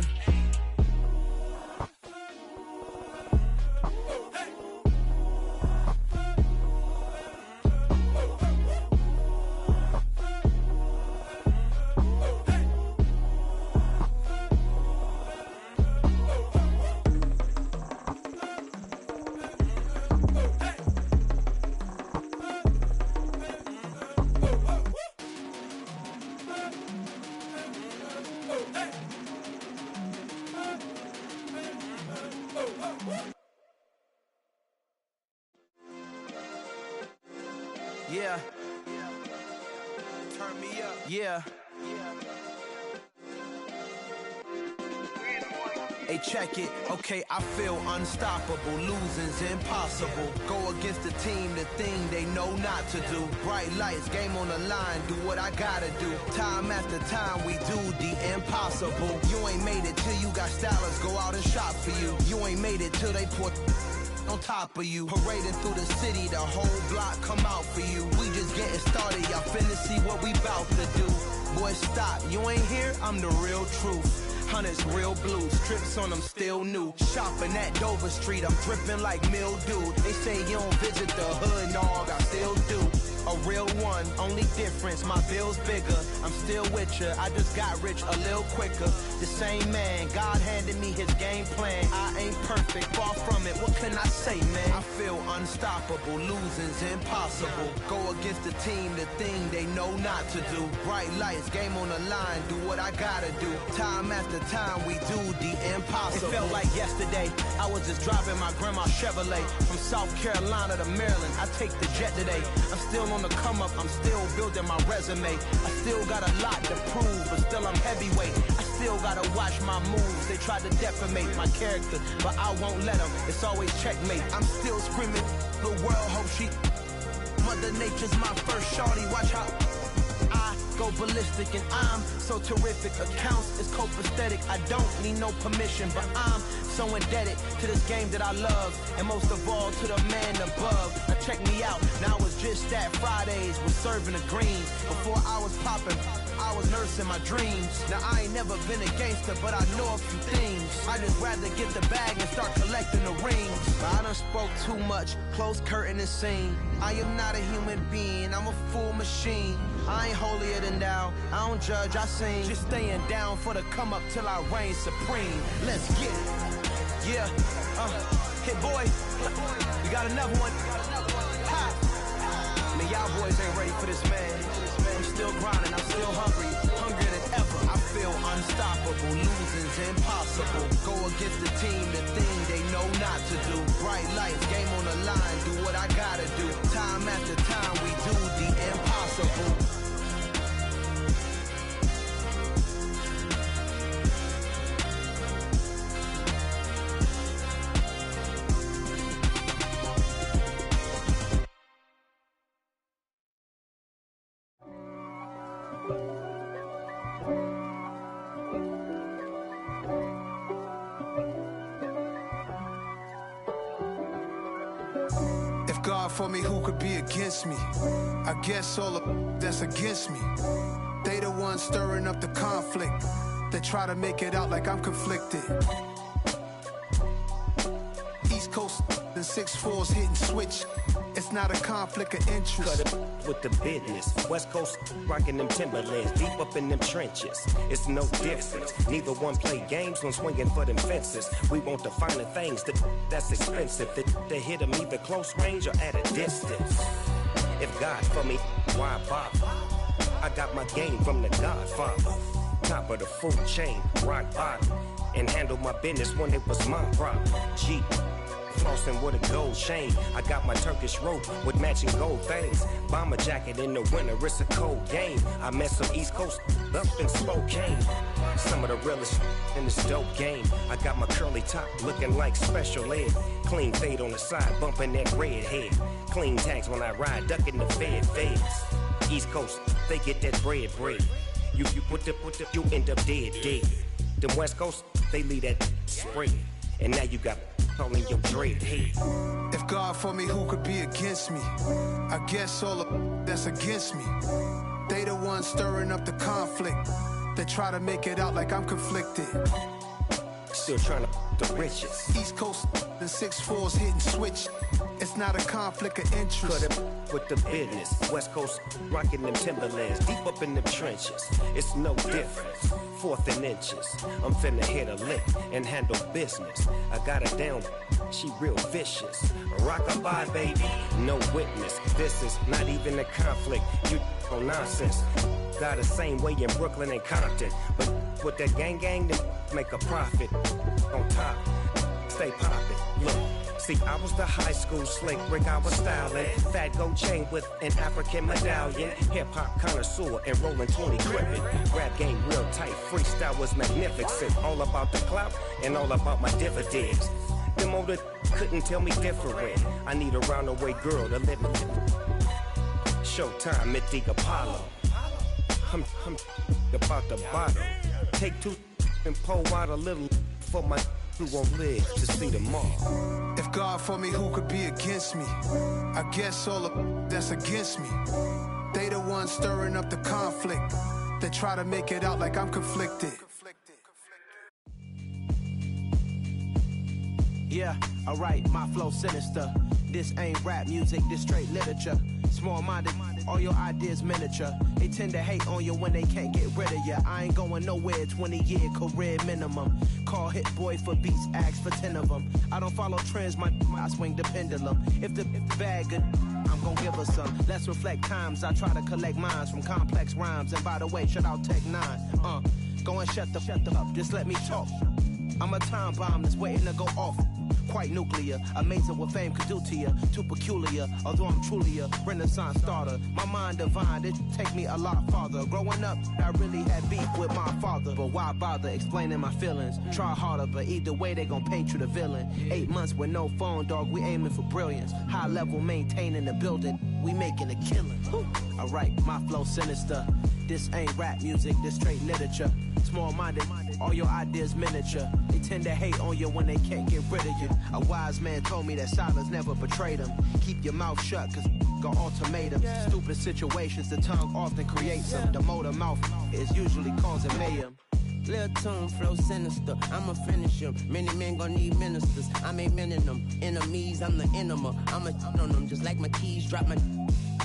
Yeah. Turn me up. Yeah. Hey, check it. Okay, I feel unstoppable. Losing's impossible. Go against the team, the thing they know not to do. Bright lights, game on the line, do what I gotta do. Time after time, we do the impossible. You ain't made it till you got stylers go out and shop for you. You ain't made it till they put on top of you. Parading through the city, the whole block come out for you. We just getting started, y'all finna see what we bout to do. Boy, stop, you ain't here, I'm the real truth. Hunters, real blues, strips on them still new. Shopping at Dover Street, I'm dripping like mildew. They say you don't visit the hood, dog, I still do. A real one, only difference, my bill's bigger. I'm still with ya, I just got rich a little quicker. The same man, God handed me his game plan. I ain't perfect, far from it, what can I say, man? I feel unstoppable, losing's impossible. Go against the team, the thing they know not to do. Bright lights, game on the line, do what I gotta do. Time after time, we do the impossible. It felt like yesterday, I was just driving my grandma's Chevrolet. From South Carolina to Maryland, I take the jet today. I'm still on on the come up, I'm still building my resume. I still got a lot to prove, but still I'm heavyweight. I still gotta watch my moves. They try to defamate my character, but I won't let them. It's always checkmate. I'm still screaming, the world hope she. Mother Nature's my first shorty. Watch how I go ballistic, and I'm so terrific. Accounts is copacetic. I don't need no permission, but I'm so indebted to this game that I love, and most of all to the man above. Now check me out. Now it's just that Fridays was serving the greens. Before I was popping, I was nursing my dreams. Now I ain't never been a gangster, but I know a few things. I just rather get the bag and start collecting the rings. But I done spoke too much, close curtain and scene. I am not a human being, I'm a full machine. I ain't holier than thou, I don't judge, I sing. Just staying down for the come up till I reign supreme. Let's get it. Yeah, hit boy, we got another one. Ha! Man, y'all boys ain't ready for this, man. I'm still grinding, I'm still hungry, hungrier than ever. I feel unstoppable, losing's impossible. Go against the team, the thing they know not to do. Bright lights, game on the line, do what I gotta do. Time after time, we do the impossible. God for me, who could be against me? I guess all of that's against me. They the ones stirring up the conflict. They try to make it out like I'm conflicted. East Coast and 6'4's hitting switch. It's not a conflict of interest. Cut it with the business. West Coast rocking them Timberlands, deep up in them trenches. It's no difference. Neither one play games when swinging for them fences. We want the finer things that's expensive. That hit them either close range or at a distance. If God for me, why bother? I got my game from the Godfather. Top of the food chain, rock bottom. And handle my business when it was my problem. G. Flossing with a gold chain. I got my Turkish rope with matching gold things. Bomber jacket in the winter, it's a cold game. I met some East Coast up in Spokane. Some of the realest in this dope game. I got my curly top looking like special ed. Clean fade on the side, bumping that red head. Clean tags when I ride, ducking the feds. East Coast, they get that bread. You you end up dead. Them West Coast, they leave that spread. And now you got calling your dread head. If God for me, who could be against me? I guess all of that's against me. They the ones stirring up the conflict. They try to make it out like I'm conflicted. Still trying to the riches. East Coast and 6'4's hitting switch. It's not a conflict of interest. Cut it with the business. West Coast rocking them Timberlands, deep up in them trenches. It's no difference. 4th and inches. I'm finna hit a lick and handle business. I got her down, she real vicious. Rockabye, baby, no witness. This is not even a conflict. You on nonsense. Got the same way in Brooklyn and Compton, but with that gang, then make a profit. On top, stay poppin'. Look. See, I was the high school slick brick, I was styling. Fat gold chain with an African medallion. Hip-hop connoisseur and rolling 20 gripping. Rap game real tight, freestyle was magnificent. All about the clout and all about my dividends. Them older couldn't tell me different. I need a roundaway girl to live with. Showtime, Mythic Apollo. I'm about the bottle. Take 2 and pour out a little for my who won't live to see tomorrow. If God for me, who could be against me? I guess all of that's against me. They the ones stirring up the conflict. They try to make it out like I'm conflicted. Yeah, alright, my flow sinister. This ain't rap music, this straight literature. Small-minded, all your ideas miniature. They tend to hate on you when they can't get rid of you. I ain't going nowhere, 20-year career minimum. Call Hit Boy for beats, ask for 10 of them. I don't follow trends, I swing the pendulum. If the bag good, I'm gon' give her some. Let's reflect times, I try to collect minds from complex rhymes. And by the way, shout out Tech 9. Go and shut the up, just let me talk. I'm a time bomb that's waiting to go off. quite nuclear. Amazing what fame could do to you, too peculiar. Although I'm truly a Renaissance starter, my mind divine, it take me a lot farther. Growing up, I really had beef with my father, but why bother explaining my feelings? Try harder, but either way they gon' paint you the villain. 8 months with no phone, dog, we aiming for brilliance. High level maintaining the building, we making a killing. Alright, my flow sinister. This ain't rap music, this straight literature. Small-minded, all your ideas miniature. They tend to hate on you when they can't get rid of you. A wise man told me that silence never betrayed him. Keep your mouth shut, cause got ultimatums. Stupid situations, the tongue often creates them. The motor mouth is usually causing mayhem. Lil' tune, flow sinister, I'ma finish him. Many men gon' need ministers, I'm a men in them. Enemies, I'm the enema, I'm a on them. Just like my keys, drop my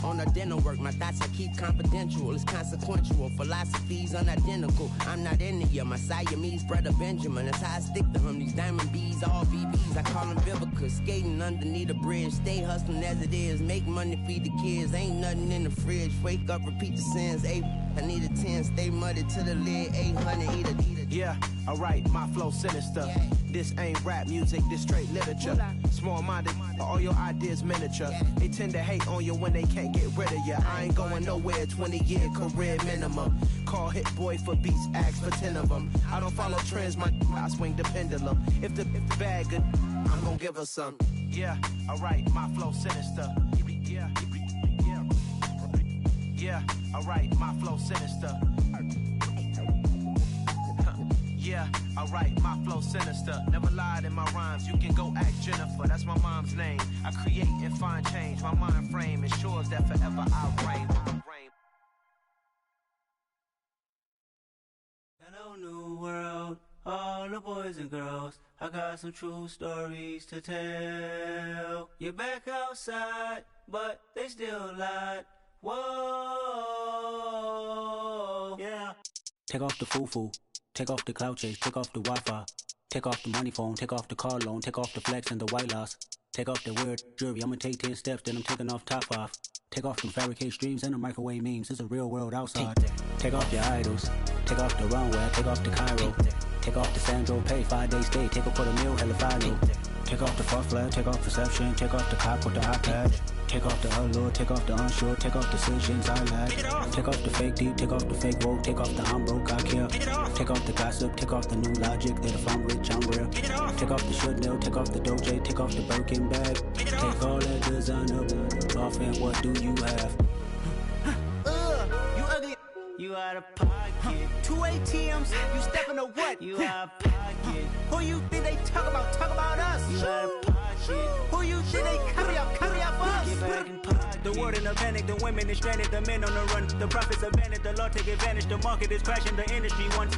on a dental work. My thoughts I keep confidential, it's consequential. Philosophies unidentical, I'm not into you. My Siamese brother Benjamin, that's how I stick to him. These diamond bees, all BBs, I call them Vivica. Skating underneath a bridge, stay hustling as it is. Make money, feed the kids, ain't nothing in the fridge. Wake up, repeat the sins, I need a 10, stay muddy to the lid, 800, eat a. Yeah, alright, my flow sinister. This ain't rap music, this straight literature. Small-minded, all your ideas miniature. They tend to hate on you when they can't get rid of you. I ain't going nowhere, 20-year career minimum. Call Hit Boy for beats, ask for 10 of them. I don't follow trends, I swing the pendulum. If the bag good, I'm gonna give her some. Yeah, alright, my flow sinister. Yeah, alright, my flow sinister. Yeah, alright, my flow sinister. Never lied in my rhymes, you can go ask Jennifer. That's my mom's name. I create and find change. My mind frame ensures that forever I reign. Hello, new world, all the boys and girls. I got some true stories to tell. You're back outside, but they still lied. Whoa, yeah. Take off the foo-foo, take off the cloud chase, take off the Wi-Fi, take off the money phone, take off the car loan, take off the flex and the white loss, take off the weird jewelry. I'ma take 10 steps, then I'm taking off top off. Take off them fabricated streams and the microwave memes. It's a real world outside. Take off your idols, take off the runway, take off the Cairo, take off the Sandro Pay, 5-day stay, take a $250,000, hella final. Take off the far flag, take off perception, take off the cop with the iPad. Take off the allure, take off the unsure, take off decisions I lack. Take off the fake deep, take off the fake woke, take off the I'm broke, I care. Take off the gossip, take off the new logic that if I'm rich, I'm real. Take off the should know, take off the Doje, take off the Birkin bag. Take all that designer off and what do you have? You ugly. You out of pocket. 2 ATMs, you stepping to what? You out of pocket. Who you think they talk about us? You out of pocket. Who you think they carry out for us? Get back in pocket. The world in a panic, the women is stranded, the men on the run. The profits abandoned, the law take advantage, the market is crashing, the industry wants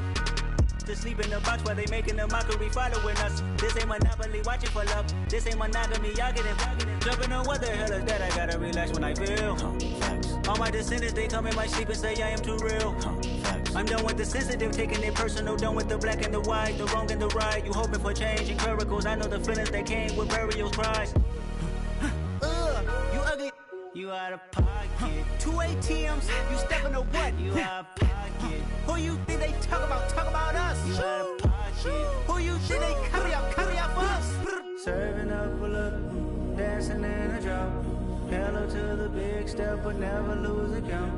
to sleep in the box while they making a mockery following us. This ain't monopoly, watching for love. This ain't monogamy, y'all getting jumping on what the hell is that? I gotta relax when I feel. All my descendants, they come in my sleep and say I am too real. I'm done with the sensitive, taking it personal. Done with the black and the white, the wrong and the right. You hoping for change and miracles. I know the feelings that came with burial cries. You ugly. You out of pocket. 2 ATMs, you stepping to what? You out of pocket. Who you think they talk about us? You out of pocket. Who you think they carry out for us? Serving up a look, dancing in a drop. Hello to the big step, but never lose a count.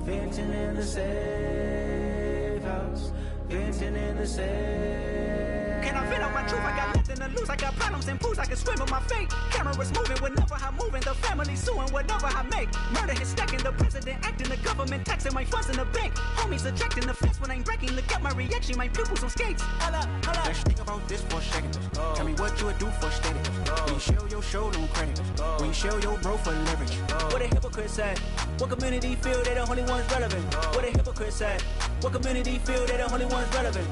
Venting in the safe house. Venting in the safe. Can I vent out my truth? I got nothing to lose. I got problems and pools. I can swim with my fate. Cameras moving whenever I'm moving. The family suing whatever I make. Murder is stacking. The president acting. The government taxing my funds in the bank. Homies attracting the fence when I'm breaking. Look at my reaction. My pupils on skates. Holla, holla. Let's think about this for a second. Tell me what you would do for steady. When you show your show, no credit. When you show your bro for leverage. What a hypocrite said. What community feel they the only ones relevant? What a hypocrite said. What community feel they the only ones relevant?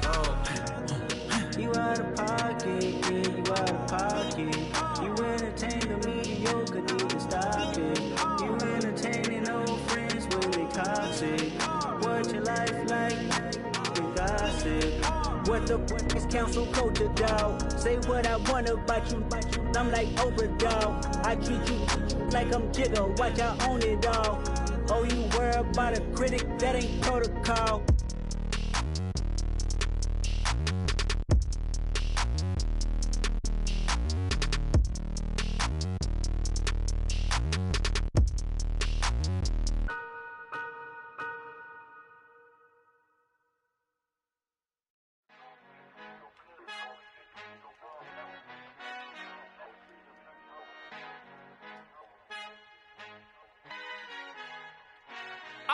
You out of pocket, yeah, you out of pocket. You entertain the mediocre, need to stop it. You entertaining old friends when they toxic. What your life like? You gossip. What the is council culture, dog? Say what I want about you. I'm like Oprah, dog. I treat you like I'm Jigga. Watch I own it, dog. Oh, you worry about a critic? That ain't protocol.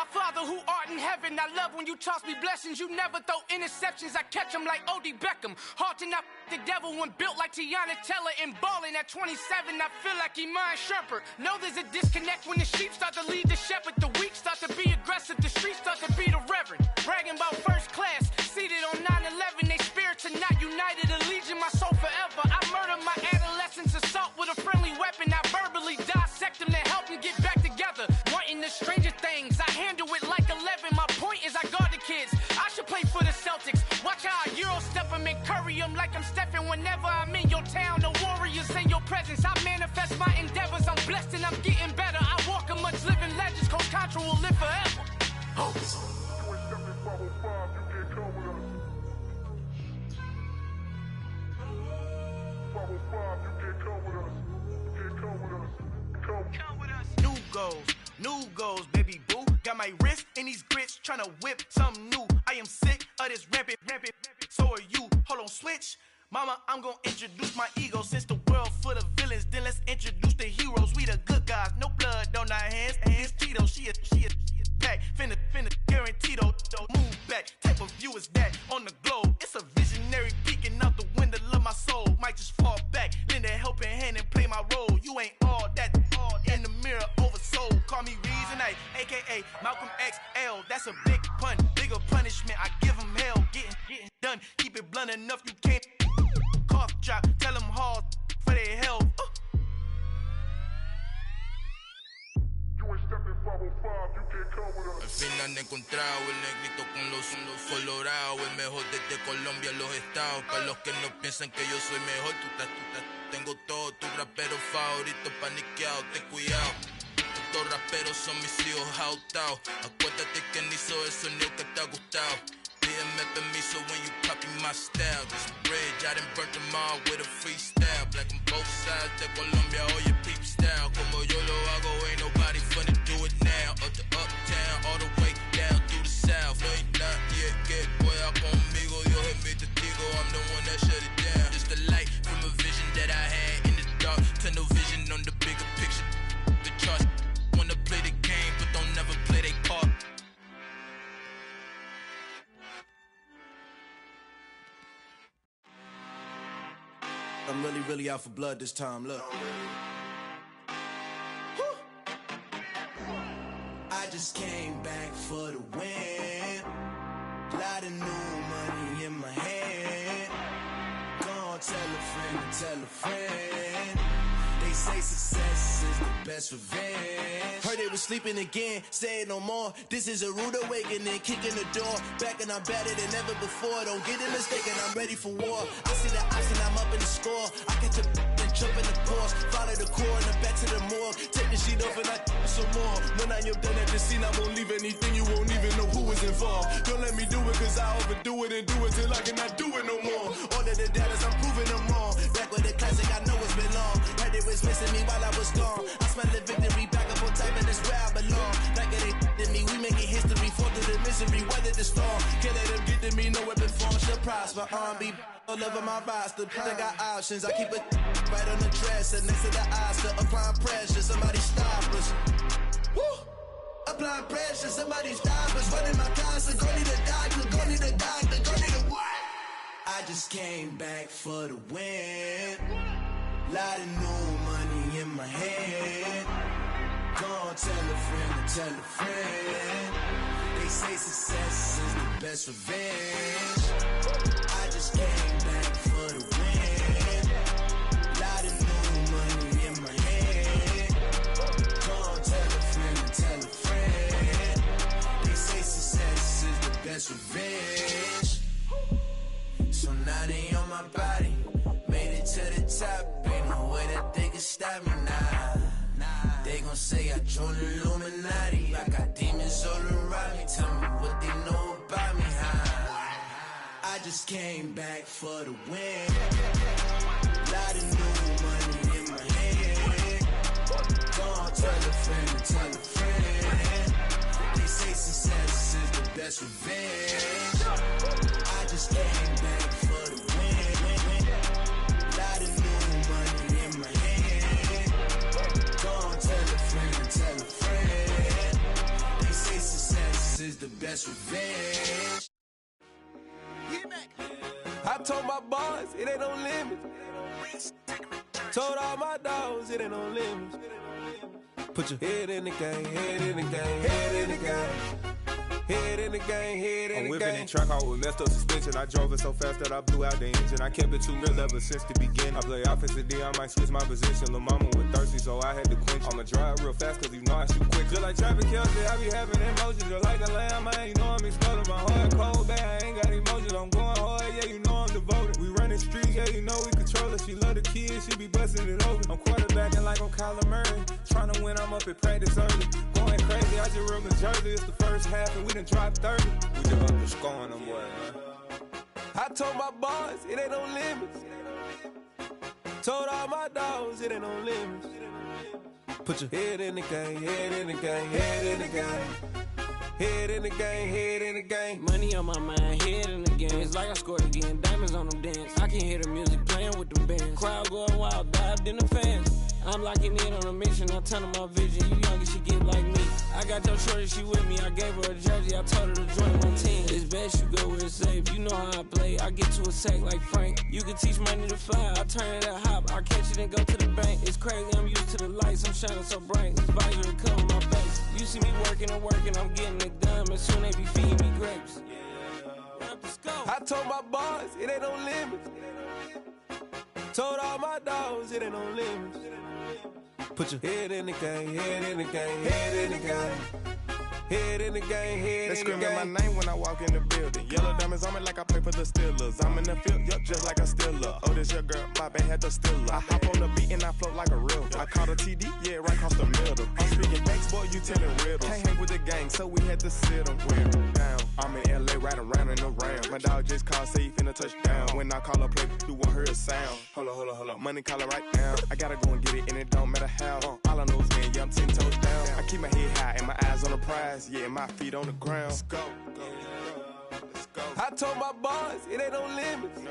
Our Father who art in heaven, I love when you toss me blessings. You never throw interceptions, I catch them like O.D. Beckham. Hard to not the devil when built like Tiana Teller and balling at 27. I feel like Iman Shumpert. Know there's a disconnect when the sheep start to lead the shepherd. The weak start to be aggressive, the streets start to be the reverend. Bragging about first class, seated on 9/11. They spirits are not united, a legion, my soul forever. I murdered my adolescence, assault with a friendly weapon. I verbally dissect them to help them get back together. Wanting the stranger things, I handle it like 11. My point is I guard the kids. I should play for the Celtics. Watch how I Euro step them and curry them like I'm stepping. Whenever I'm in your town, the Warriors in your presence. I manifest my endeavors. I'm blessed and I'm getting better. I walk amongst living legends. Coach Contra will live forever. New goals, baby boo. Got my wrist in these grits, tryna whip something new. I am sick of this rampant. So are you. Hold on, switch. Mama, I'm gonna introduce my ego. Since the world full of villains, then let's introduce the heroes. We the good guys, no blood on our hands. It's Tito, she is back. Finna, guaranteed, move back. Type of view is that on the globe? It's a visionary peeking out the window of my soul. Might just fall back, lend a helping hand and play my role. You ain't all that in the mirror, oversold. Call me Reason A, aka Malcolm XL. That's a big pun, bigger punishment. I give him hell, getting done. Keep it blunt enough, you can't cough drop. Tell them hard for their health. Al fin han encontrado el negrito con los colorados, el mejor desde Colombia, los estados. Para los que no piensan que yo soy mejor, tengo todo, tu rapero favorito paniqueado, ten cuidado. Estos raperos son mis hijos adoptados. Acuérdate que ni hizo el sonido que te ha gustado. Pídeme permiso when you copy my style. This bridge, I done burnt them all with a freestyle. Black on both sides de Colombia, oye peep style. Como yo lo hago, ain't nobody finna do it now. Up to uptown, all the way down through the south. No hay nadie que pueda conmigo, Dios es mi testigo. I'm the one that shut it down. Just the light from a vision that I had in the dark. Tunnel vision on the bigger picture. The charts wanna play the game, but don't never play their part. I'm really out for blood this time, look. I just came back for the win. Lot of new money in my hand. Gonna tell a friend. They say success is the best revenge. Heard they was sleeping again, say it no more. This is a rude awakening, kicking the door. Back and I'm better than ever before. Don't get it mistaken, I'm ready for war. I see the option, I'm up in the score. I catch a and jump in the course. Follow the core and the back to the morgue. Take the sheet off and I some more. When I am done at the scene, I won't leave anything. You won't even know who was involved. Don't let me do it, cause I overdo it and do it till I cannot do it no more. All of the data, I'm proving them wrong. Back with the classic, I know it's been long. Heard it was missing me while I was gone. I smell the victory, back up on time, and it's where I belong. Like it ain't to me, we making history. Fall through the misery, weather the storm. Can't let them get to me, no weapon form should prosper. R&B all over my roster. I got options, I keep it right on the dresser. Next to the Oscar, applying pressure. Somebody stop us. Woo! Applying pressure, somebody stop us. Running my concert, go need a doctor, go need a doctor, go need a what? I just came back for the win. Lot of new money in my hand. Gonna tell a friend. They say success is the best revenge. I just came back for the win. Lot of new money in my hand. Gonna tell a friend. They say success is the best revenge. So now they on my body. Made it to the top, ain't no way that they can stop me now. They gon' say I joined the Illuminati. I got demons all around me. Tell me what they know about me, huh? I just came back for the win. Lot of new money in my hand. Gonna tell a friend. They say success is the best revenge. I just came back for the win. Lot of new money in my hand. Gonna tell a friend. They say success that's revenge. I told my boys it ain't no limits. Told all my dogs it ain't no limits. Put your head in the game, head in the game, head in the game. Head in the game, head in the game. I'm whipping and track out with messed up suspension. I drove it so fast that I blew out the engine. I kept it too real ever since the beginning. I play offensive D, I might switch my position. Lil' mama was thirsty, so I had to quench. I'ma drive real fast, cause you know I shoot quick. Just like traffic Kelsey, I be having emotions. Just like a lamb, man, you know I'm exploding. My heart cold, bad, I ain't got emotions. I'm going hard, yeah, you know I'm devoted. We running streets, yeah, you know we control it. She love the kids, she be busting it open. I'm quarterbacking like I'm Kyler Murray. Trying to win, I'm up at practice early. Going crazy, I just ripped the jersey. It's the first half, and we done dropped 30. We just underscoring them, boy, man. I told my boys it ain't no limits. Told all my dogs it ain't no limits. Put your head in the game, head in the game, head in the game. Head in the game, head in the game. Money on my mind, head in the game. It's like I scored again, diamonds on them dance. I can hear the music playing with them bands. Crowd going wild, dived in the fans. I'm locking in on a mission, I turn on my vision. You younger, she get like me. I got your shorty, she with me. I gave her a jersey, I told her to join my team. It's best you go where it's safe. You know how I play. I get to a sack like Frank. You can teach money to fly. I turn it at hop. I catch it and go to the bank. It's crazy, I'm used to the lights. I'm shining so bright. This visor cover my face. You see me working and working, I'm getting it done. And soon they be feeding me grapes. I told my boys it ain't no limits. Told all my dogs it ain't no limits. Put your head in the game, head in the game, head in the game. Head in the game, head They in the game. screaming my name when I walk in the building. Yellow diamonds on me like I play for the Steelers. I'm in the field, yup, just like a Steeler. Oh, this your girl, my band had the Steeler. I hop on the beat and I float like a real. I caught a TD, yeah, right across the middle. I'm speaking facts, boy, you telling riddles. Can't hang with the gang, so we had to sit them down. I'm in LA, riding around in the round. My dog just called, say he finna touchdown. When I call a play, you won't hear a sound. Hold up, money calling right now. I gotta go and get it, and it don't matter how. All I know is man, yeah, I'm 10 toes down. I keep my head high and my eyes on the prize. Yeah, my feet on the ground. Let's go. I told my boys it ain't no limits.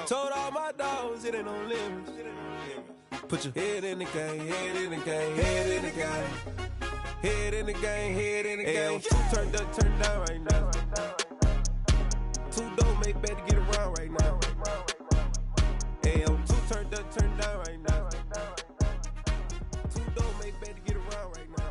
Told all my dogs it ain't no limits. Put your head in the game, head in the game, head in the game. Head in the game, head in the game. Two turned up, turned down right now. Two don't make bad to get around right now. Hey, two turned up, turned down right now. Two don't make bad to get around right now.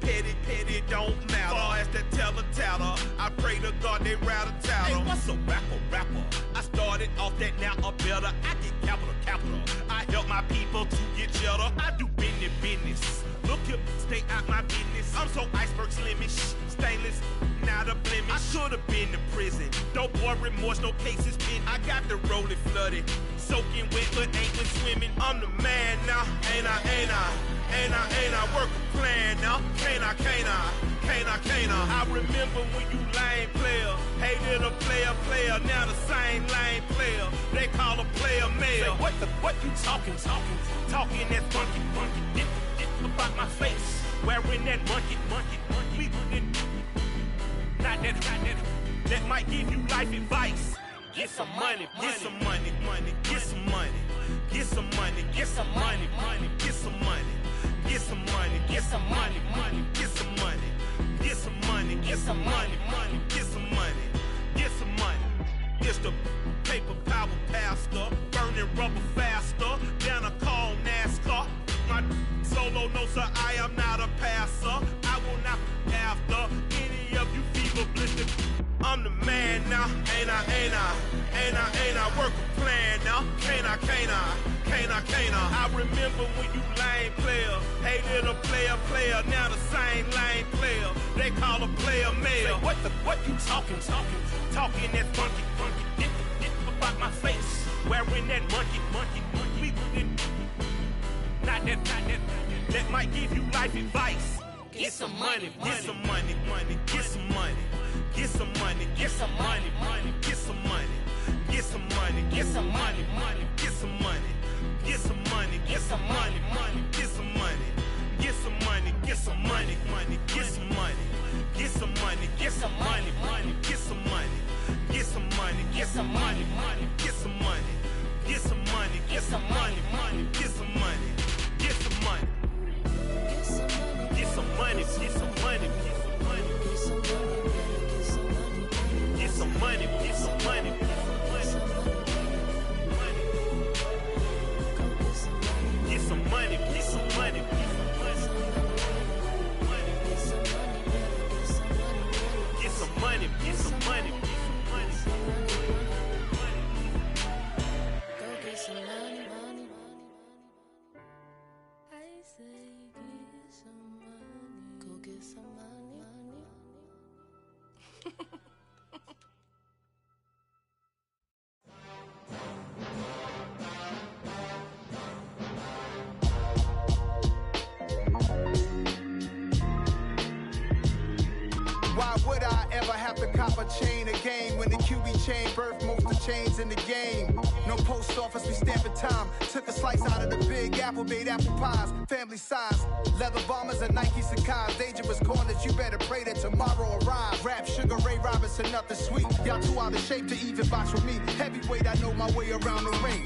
Better, petty, don't matter. Far as the teller, I pray to God they rattle tattle. Hey, what's a rapper? I started off that, now I'm better. I get capital. I help my people to get cheddar. I do business. Look here, stay out my business. I'm so iceberg slimish, stainless, not a blemish. I should've been to prison. No boy remorse, no cases pinned. I got the rolling flooded, soaking wet, but ain't been swimming. I'm the man now, ain't I? Work a plan now, can't I? I remember when you lame player, hated a player, now the same lame player. They call a player mayor. Say, what you talking that funky, about my face, wearing that monkey. Not that might give you life advice. Get some money. It's the paper power pastor, burning rubber faster, down a call NASCAR. My solo no sir, I am not a passer. I will not after any of you fever blistered. I'm the man now, ain't I? Work a plan now, can't I? I remember when you lame player, hated a player, now the same lame player. They call a player mayor. Say, what you talking that funky, about my face, wearing that monkey. Not that might give you life advice. Get some money. Get some money. some money, get some money, get some money, get some money, get some money, get some money, get some money, get some money, get some money, get some money. Get some money, get some money. Get some money, get some money. Go get some money, money. I say get some money. Go get some money, money. Why would I ever have to cop a chain a game when the QB chain birthed most of the chains in the game? No post office, we stamping time. Took a slice out of the big apple, made apple pies, family size. Leather bombers and Nike Sacai's, dangerous corners, you better pray that tomorrow arrives. Rap, Sugar Ray Robinson, nothing sweet. Y'all too out of shape to even box with me. Heavyweight, I know my way around the ring.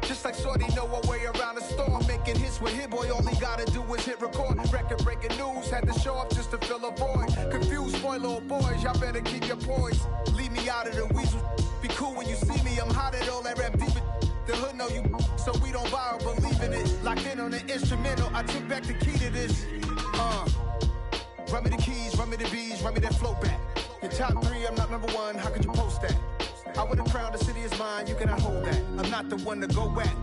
Just like Shorty know her way around the storm. Making hits with Hit Boy, all he gotta do is hit record. Record breaking news, had to show up just to fill a void. Confused boy, little boys, y'all better keep your poise. Leave me out of the weasel. Be cool when you see me, I'm hot at all that rap deep. The hood know you, so we don't borrow, believe in it. Locked in on the instrumental, I took back the key to this. Run me the keys, run me the bees, run me that flow back. Your top three, I'm not number one, how could you post that? I would've crowned the city is mine, you cannot hold that. I'm not the one to go at.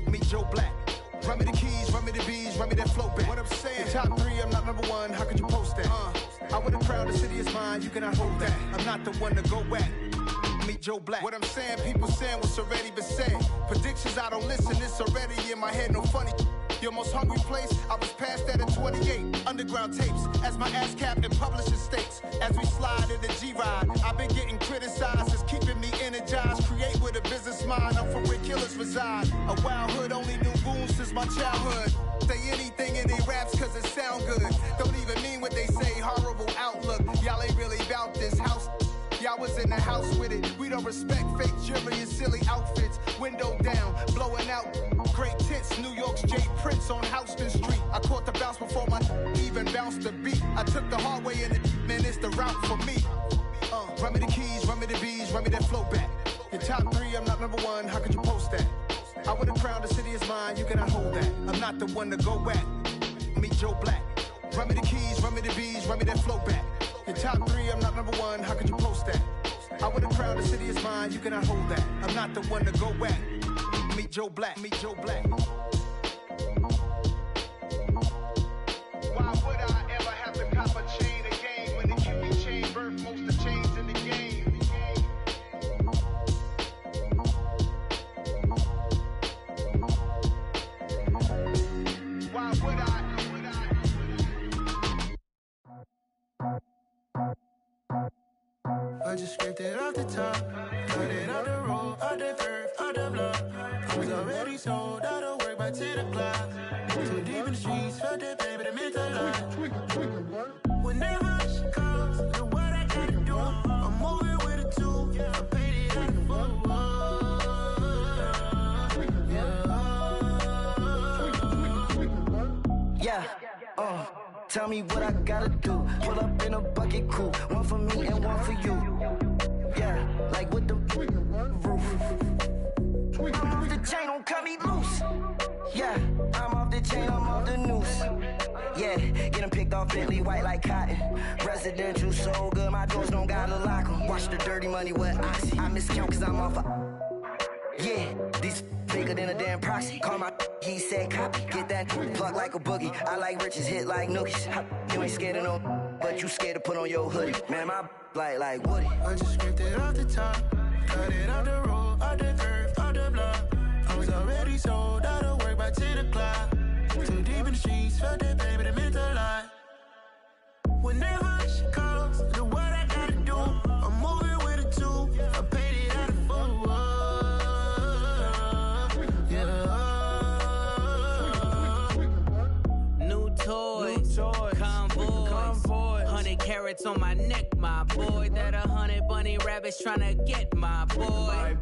Meet Joe Black. Run me the keys, run me the bees, run me that flow back. What I'm saying, your top three, I'm not number one, how could you post that? I would've crowned the city is mine, you cannot hold that. I'm not the one to go at. Meet Joe Black. What I'm saying, people saying what's already been said. Predictions, I don't listen, it's already in my head, no funny. Your most hungry place, I was past that in 28. Underground tapes, as my ass cap in publishing states. As we slide in the G-Ride, I've been getting criticized, it's keeping me energized. Create with a business mind, I'm from where killers reside. A wild hood, only knew goons since my childhood. Say anything in they raps cause it sound good. Don't even mean what they say, horrible outlook. Y'all ain't really about this house. Y'all was in the house with it. We don't respect fake jewelry and silly outfits. Window down, blowing out. Great tits, New York's J. Prince on Houston Street. I caught the bounce before my even bounced the beat. I took the hard way in it, man, it's the route for me. Run me the keys, run me the bees, run me that flow back. Your top three, I'm not number one, how could you post that? I would've crowned the city is mine, you cannot hold that. I'm not the one to go at. Meet Joe Black. Run me the keys, run me the bees, run me that flow back. Your top three, I'm not number one, how could you post that? I would've crowned the city is mine, you cannot hold that. I'm not the one to go at. Meet Joe Black, meet Joe Black. Why would I ever have to cop a chain a game when the QB chain birthed most of the chains in the game? Why would I? I just scraped it off the top, cut it out the road, out the curve, out the block. I was already sold, out of work by 10 o'clock. Too deep in the streets, felt that pain, but it meant a lot. Whenever she calls, do what I gotta do. I'm moving with a two, I paid it out the book. Yeah, tell me what I gotta do. Pull up in a bucket crew, one for me and one for you. Yeah, like with the roof. I'm off the chain, don't cut me loose. Yeah, I'm off the chain, I'm off the noose. Yeah, getting picked off Bentley, white like cotton. Residential so good, my doors don't gotta lock 'em. Watch the dirty money with oxy. I miscount cause I'm off a... Yeah, these bigger than a damn proxy. Call my he said copy. Get that plug like a boogie. I like riches, hit like nookies. You ain't scared of no, but you scared to put on your hoodie. Man, my like Woody. I just scraped it off the top, cut it out the road, out the curve, out the block. I was already sold, out of work by 10 o'clock. Too deep in the streets, felt that pain, but it meant a lot. Whenever she calls, do what I gotta do. I'm moving with a two, I paid it out of full. New toys, convoys, 100 carats hearts on my neck, my boy. That 100 bunny rabbits tryna get, my boy.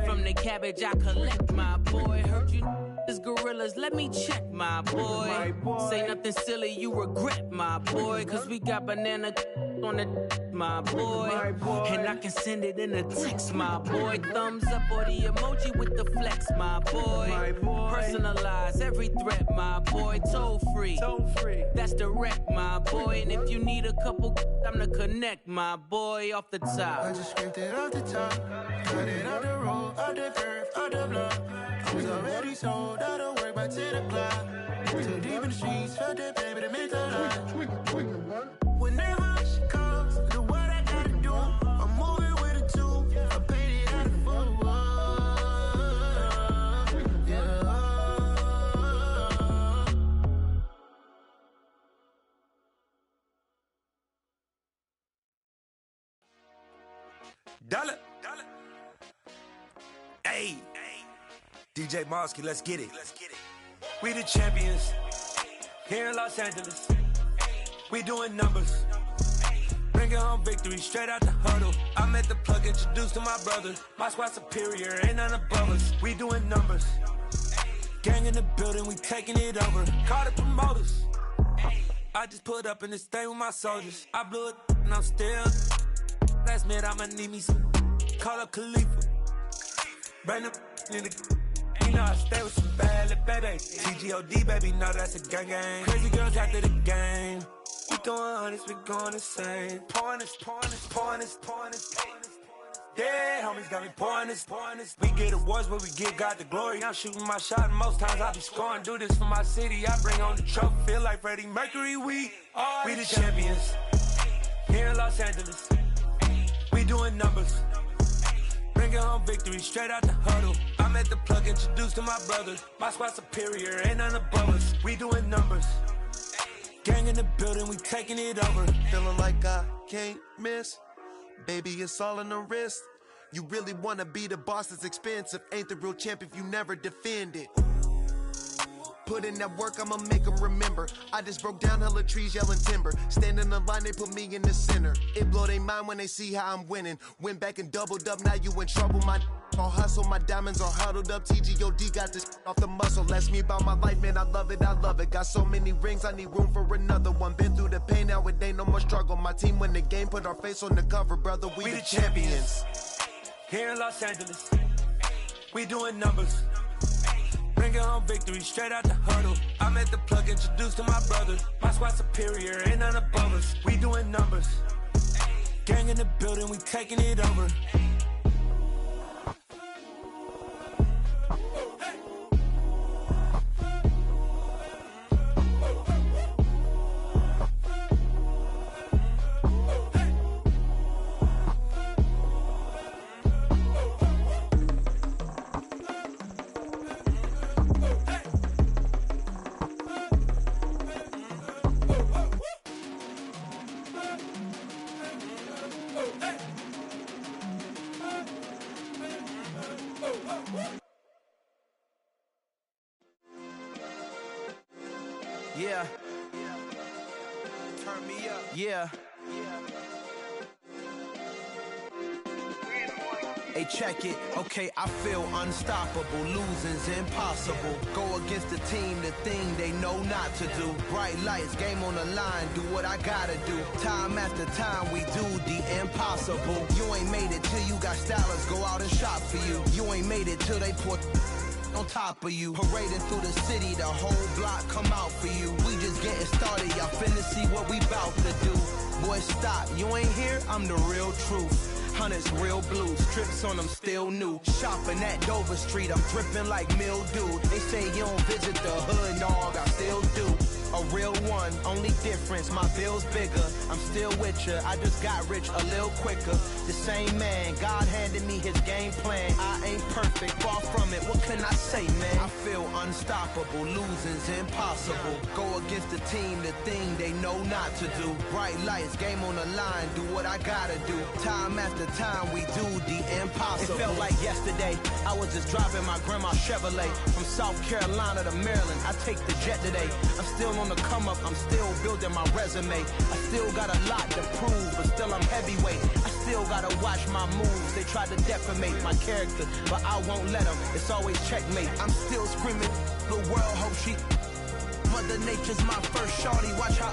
From the cabbage I collect, my boy. Heard you is gorillas, let me check, my boy. Say nothing silly, you regret, my boy. Cause we got banana on the my boy. And I can send it in a text, my boy. Thumbs up or the emoji with the flex, my boy. Personalize every threat, my boy. Toll free. That's direct, my boy. And if you need a couple, I'm to connect, my boy, off the top. I just scraped it off the top, got it on the road, on the curve, on the block. I was already sold, out of work by 10 o'clock. Too deep in the streets, felt that baby to make a lot. Whenever she calls, do what I gotta do. I'm moving with a two, I paid it out of full. Yeah. Dollar. Hey. DJ Mosky, let's get it. We the champions here in Los Angeles. We doing numbers. Bringing home victory straight out the huddle. I'm at the plug, introduced to my brothers. My squad superior, ain't none above us. We doing numbers. Gang in the building, we taking it over. Call the promoters. I just put up in this thing with my soldiers. I blew it and I'm still. Last minute I'ma need me some. Call up Khalifa. Bring them in the. You know I stay with some bad little baby. TGOD baby, know that's a gang gang. Crazy girls after the game. We going honest, we going insane. Pouring this. Yeah, homies got me pouring this. We get awards, but we give God the glory. I'm shooting my shot, and most times I be scoring. Do this for my city, I bring on the trophy. Feel like Freddie Mercury, we the champions here in Los Angeles. We doing numbers. Bringing home victory straight out the huddle. I'm at the plug, introduced to my brothers. My squad superior, ain't none above us. We doing numbers. Gang in the building, we taking it over. Feeling like I can't miss. Baby, it's all in the wrist. You really wanna be the boss, it's expensive. Ain't the real champ if you never defend it. Put in that work, I'ma make them remember. I just broke down hella trees, yelling timber. Stand in the line, they put me in the center. It blow their mind when they see how I'm winning. Went back and doubled up, now you in trouble. My all hustle, my diamonds are huddled up. TGOD got this off the muscle. Ask me about my life, man, I love it. Got so many rings, I need room for another one. Been through the pain, now it ain't no more struggle. My team win the game, put our face on the cover, brother. We the champions. Here in Los Angeles, we doing numbers. Bringing home victory straight out the huddle. I'm at the plug, introduced to my brothers. My squad superior, ain't none above us. We doing numbers. Gang in the building, we taking it over. Yeah. Turn me up. Yeah. Hey, check it. Okay, I feel unstoppable. Losing's impossible. Go against the team, the thing they know not to do. Bright lights, game on the line, do what I gotta do. Time after time, we do the impossible. You ain't made it till you got stylists go out and shop for you. You ain't made it till they put on top of you. Parading through the city, the whole block come out for you. We just getting started, y'all finna see what we bout to do. Boy, stop, you ain't here, I'm the real truth. Hunters, real blues, trips on them still new. Shopping at Dover Street, I'm dripping like mildew. They say you don't visit the hood, dog, I still do. A real one, only difference, my bill's bigger. I'm still with ya, I just got rich a little quicker. The same man, God handed me his game plan. I ain't perfect, far from it, what can I say, man? I feel unstoppable, losing's impossible. Go against the team, the thing they know not to do. Bright lights, game on the line, do what I gotta do. Time after time, we do the impossible. It felt like yesterday, I was just driving my grandma's Chevrolet. From South Carolina to Maryland, I take the jet today. I'm still on on the come up, I'm still building my resume. I still got a lot to prove, but still I'm heavyweight. I still gotta watch my moves. They try to defamate my character, but I won't let them. It's always checkmate. I'm still screaming, the world hope she. Mother Nature's my first shorty. Watch how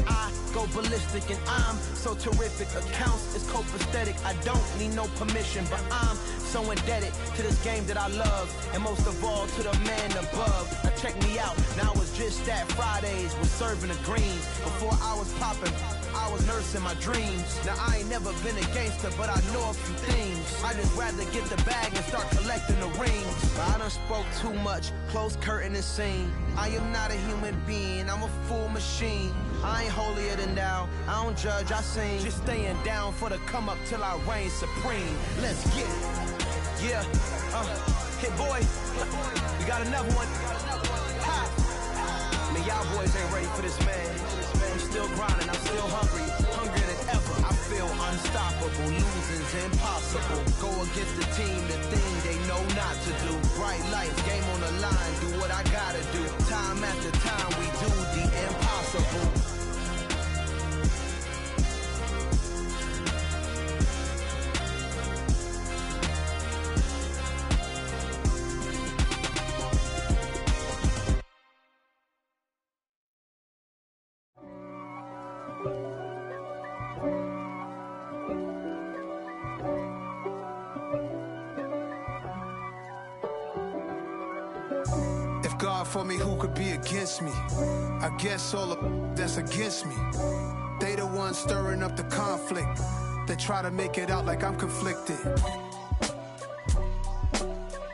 I go ballistic, and I'm so terrific. Accounts is copacetic. I don't need no permission, but I'm so indebted to this game that I love, and most of all to the man above. Now check me out. Now it's just that Fridays was serving the greens. Before I was popping, I was nursing my dreams. Now I ain't never been a gangster, but I know a few things. I just rather get the bag and start collecting the rings. But I done spoke too much. Close curtain and scene. I am not a human being. I'm a full machine. I ain't holier than thou. I don't judge, I sing. Just staying down for the come up till I reign supreme. Let's get it. Yeah, hit boy. We got another one. Ha. Man, y'all boys ain't ready for this, man. I'm still grinding, I'm still hungry. Hungrier than ever. I feel unstoppable. Losing's impossible. Go against the team, the thing they know not to do. Bright lights, game on the line. Do what I gotta do. Time after time, we do the impossible. God for me, who could be against me? I guess all of that's against me. They the ones stirring up the conflict. They try to make it out like I'm conflicted.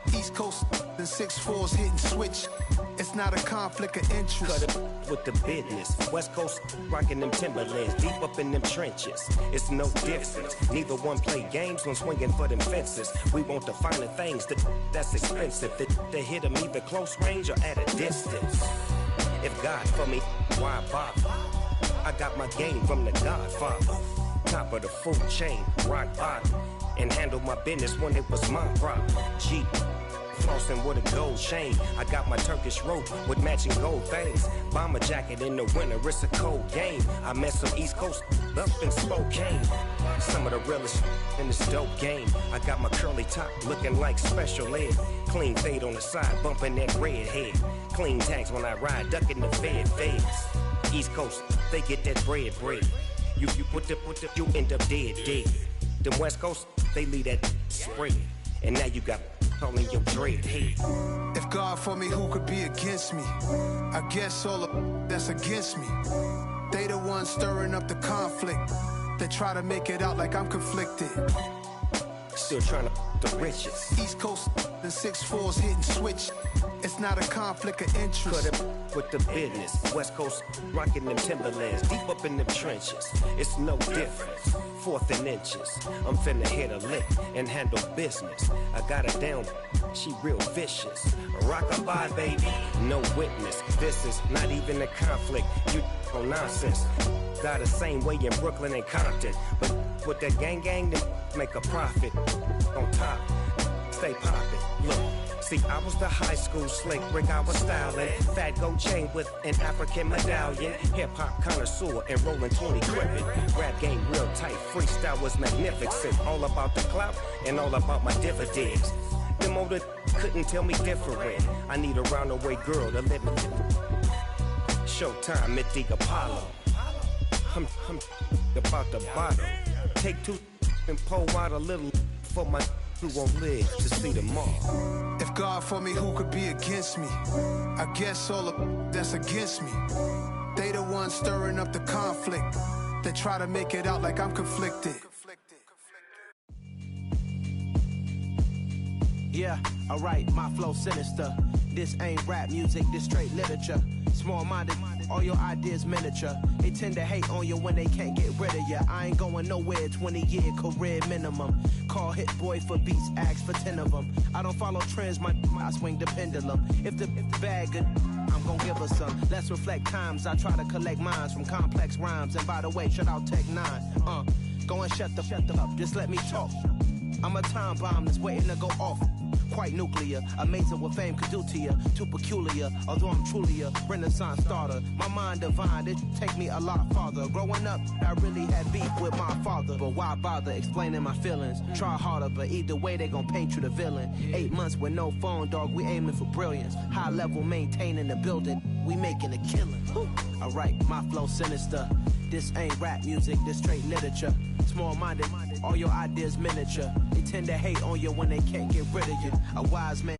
East Coast and 6'4's hitting switch. It's not a conflict of interest. Cut it with the business. West Coast rocking them Timberlands, deep up in them trenches. It's no difference. Neither one play games when swinging for them fences. We want the finer things that's expensive. They hit them either close range or at a distance. If God for me, why bother? I got my game from the Godfather. Top of the food chain, rock bottom. And handle my business when it was my problem. Jeep. Flossing with a gold chain. I got my Turkish rope with matching gold things. Bomber jacket in the winter, it's a cold game. I met some East Coast up in Spokane. Some of the realest in this dope game. I got my curly top looking like special ed. Clean fade on the side, bumping that red head. Clean tags when I ride, ducking the feds. East Coast, they get that bread. You put the, you end up dead. Them West Coast, they leave that spread. And now you got calling your dread head. If God for me, who could be against me? I guess all of that's against me. They the ones stirring up the conflict. They try to make it out like I'm conflicted. Still trying to the riches. East Coast and 6'4's hitting switch. It's not a conflict of interest. Cut it with the business. West Coast rocking them Timberlands, deep up in them trenches. It's no difference. 4th and inches. I'm finna hit a lick and handle business. I got her down, she real vicious. Rock-a-bye, baby, no witness. This is not even a conflict. You on nonsense. Got the same way in Brooklyn and Compton. But with that gang, then make a profit. On top, stay poppin'. Look. See, I was the high school slick Rick, I was styling. Fat gold chain with an African medallion. Hip-hop connoisseur and rolling 20 crippin'. Rap game real tight, freestyle was magnificent. All about the clout and all about my dividends. Them older couldn't tell me different. I need a roundaway girl to live in. Showtime at the Apollo. I'm about the bottom. Take 2 and pour out a little for my who won't live to see tomorrow. If God for me, who could be against me? I guess all of that's against me. They the ones stirring up the conflict. They try to make it out like I'm conflicted. Yeah, alright, my flow sinister. This ain't rap music, this straight literature. Small-minded, all your ideas miniature. They tend to hate on you when they can't get rid of you. I ain't going nowhere, 20-year career minimum. Call Hit Boy for beats, ask for 10 of them. I don't follow trends, I swing the pendulum. If the bag good, I'm gon' give her some. Let's reflect times, I try to collect minds from complex rhymes. And by the way, shout out Tech 9. Go and shut the up, just let me talk. I'm a time bomb that's waiting to go off. quite nuclear. Amazing what fame could do to you. Too peculiar, although I'm truly a renaissance starter. My mind divine, it take me a lot farther. Growing up, I really had beef with my father. But why bother explaining my feelings? Try harder, but either way they gon' paint you the villain. 8 months with no phone, dog, we aiming for brilliance. High level maintaining the building, we making a killing. Alright, my flow sinister. This ain't rap music, this straight literature. Small-minded, all your ideas miniature. They tend to hate on you when they can't get rid of you. A wise man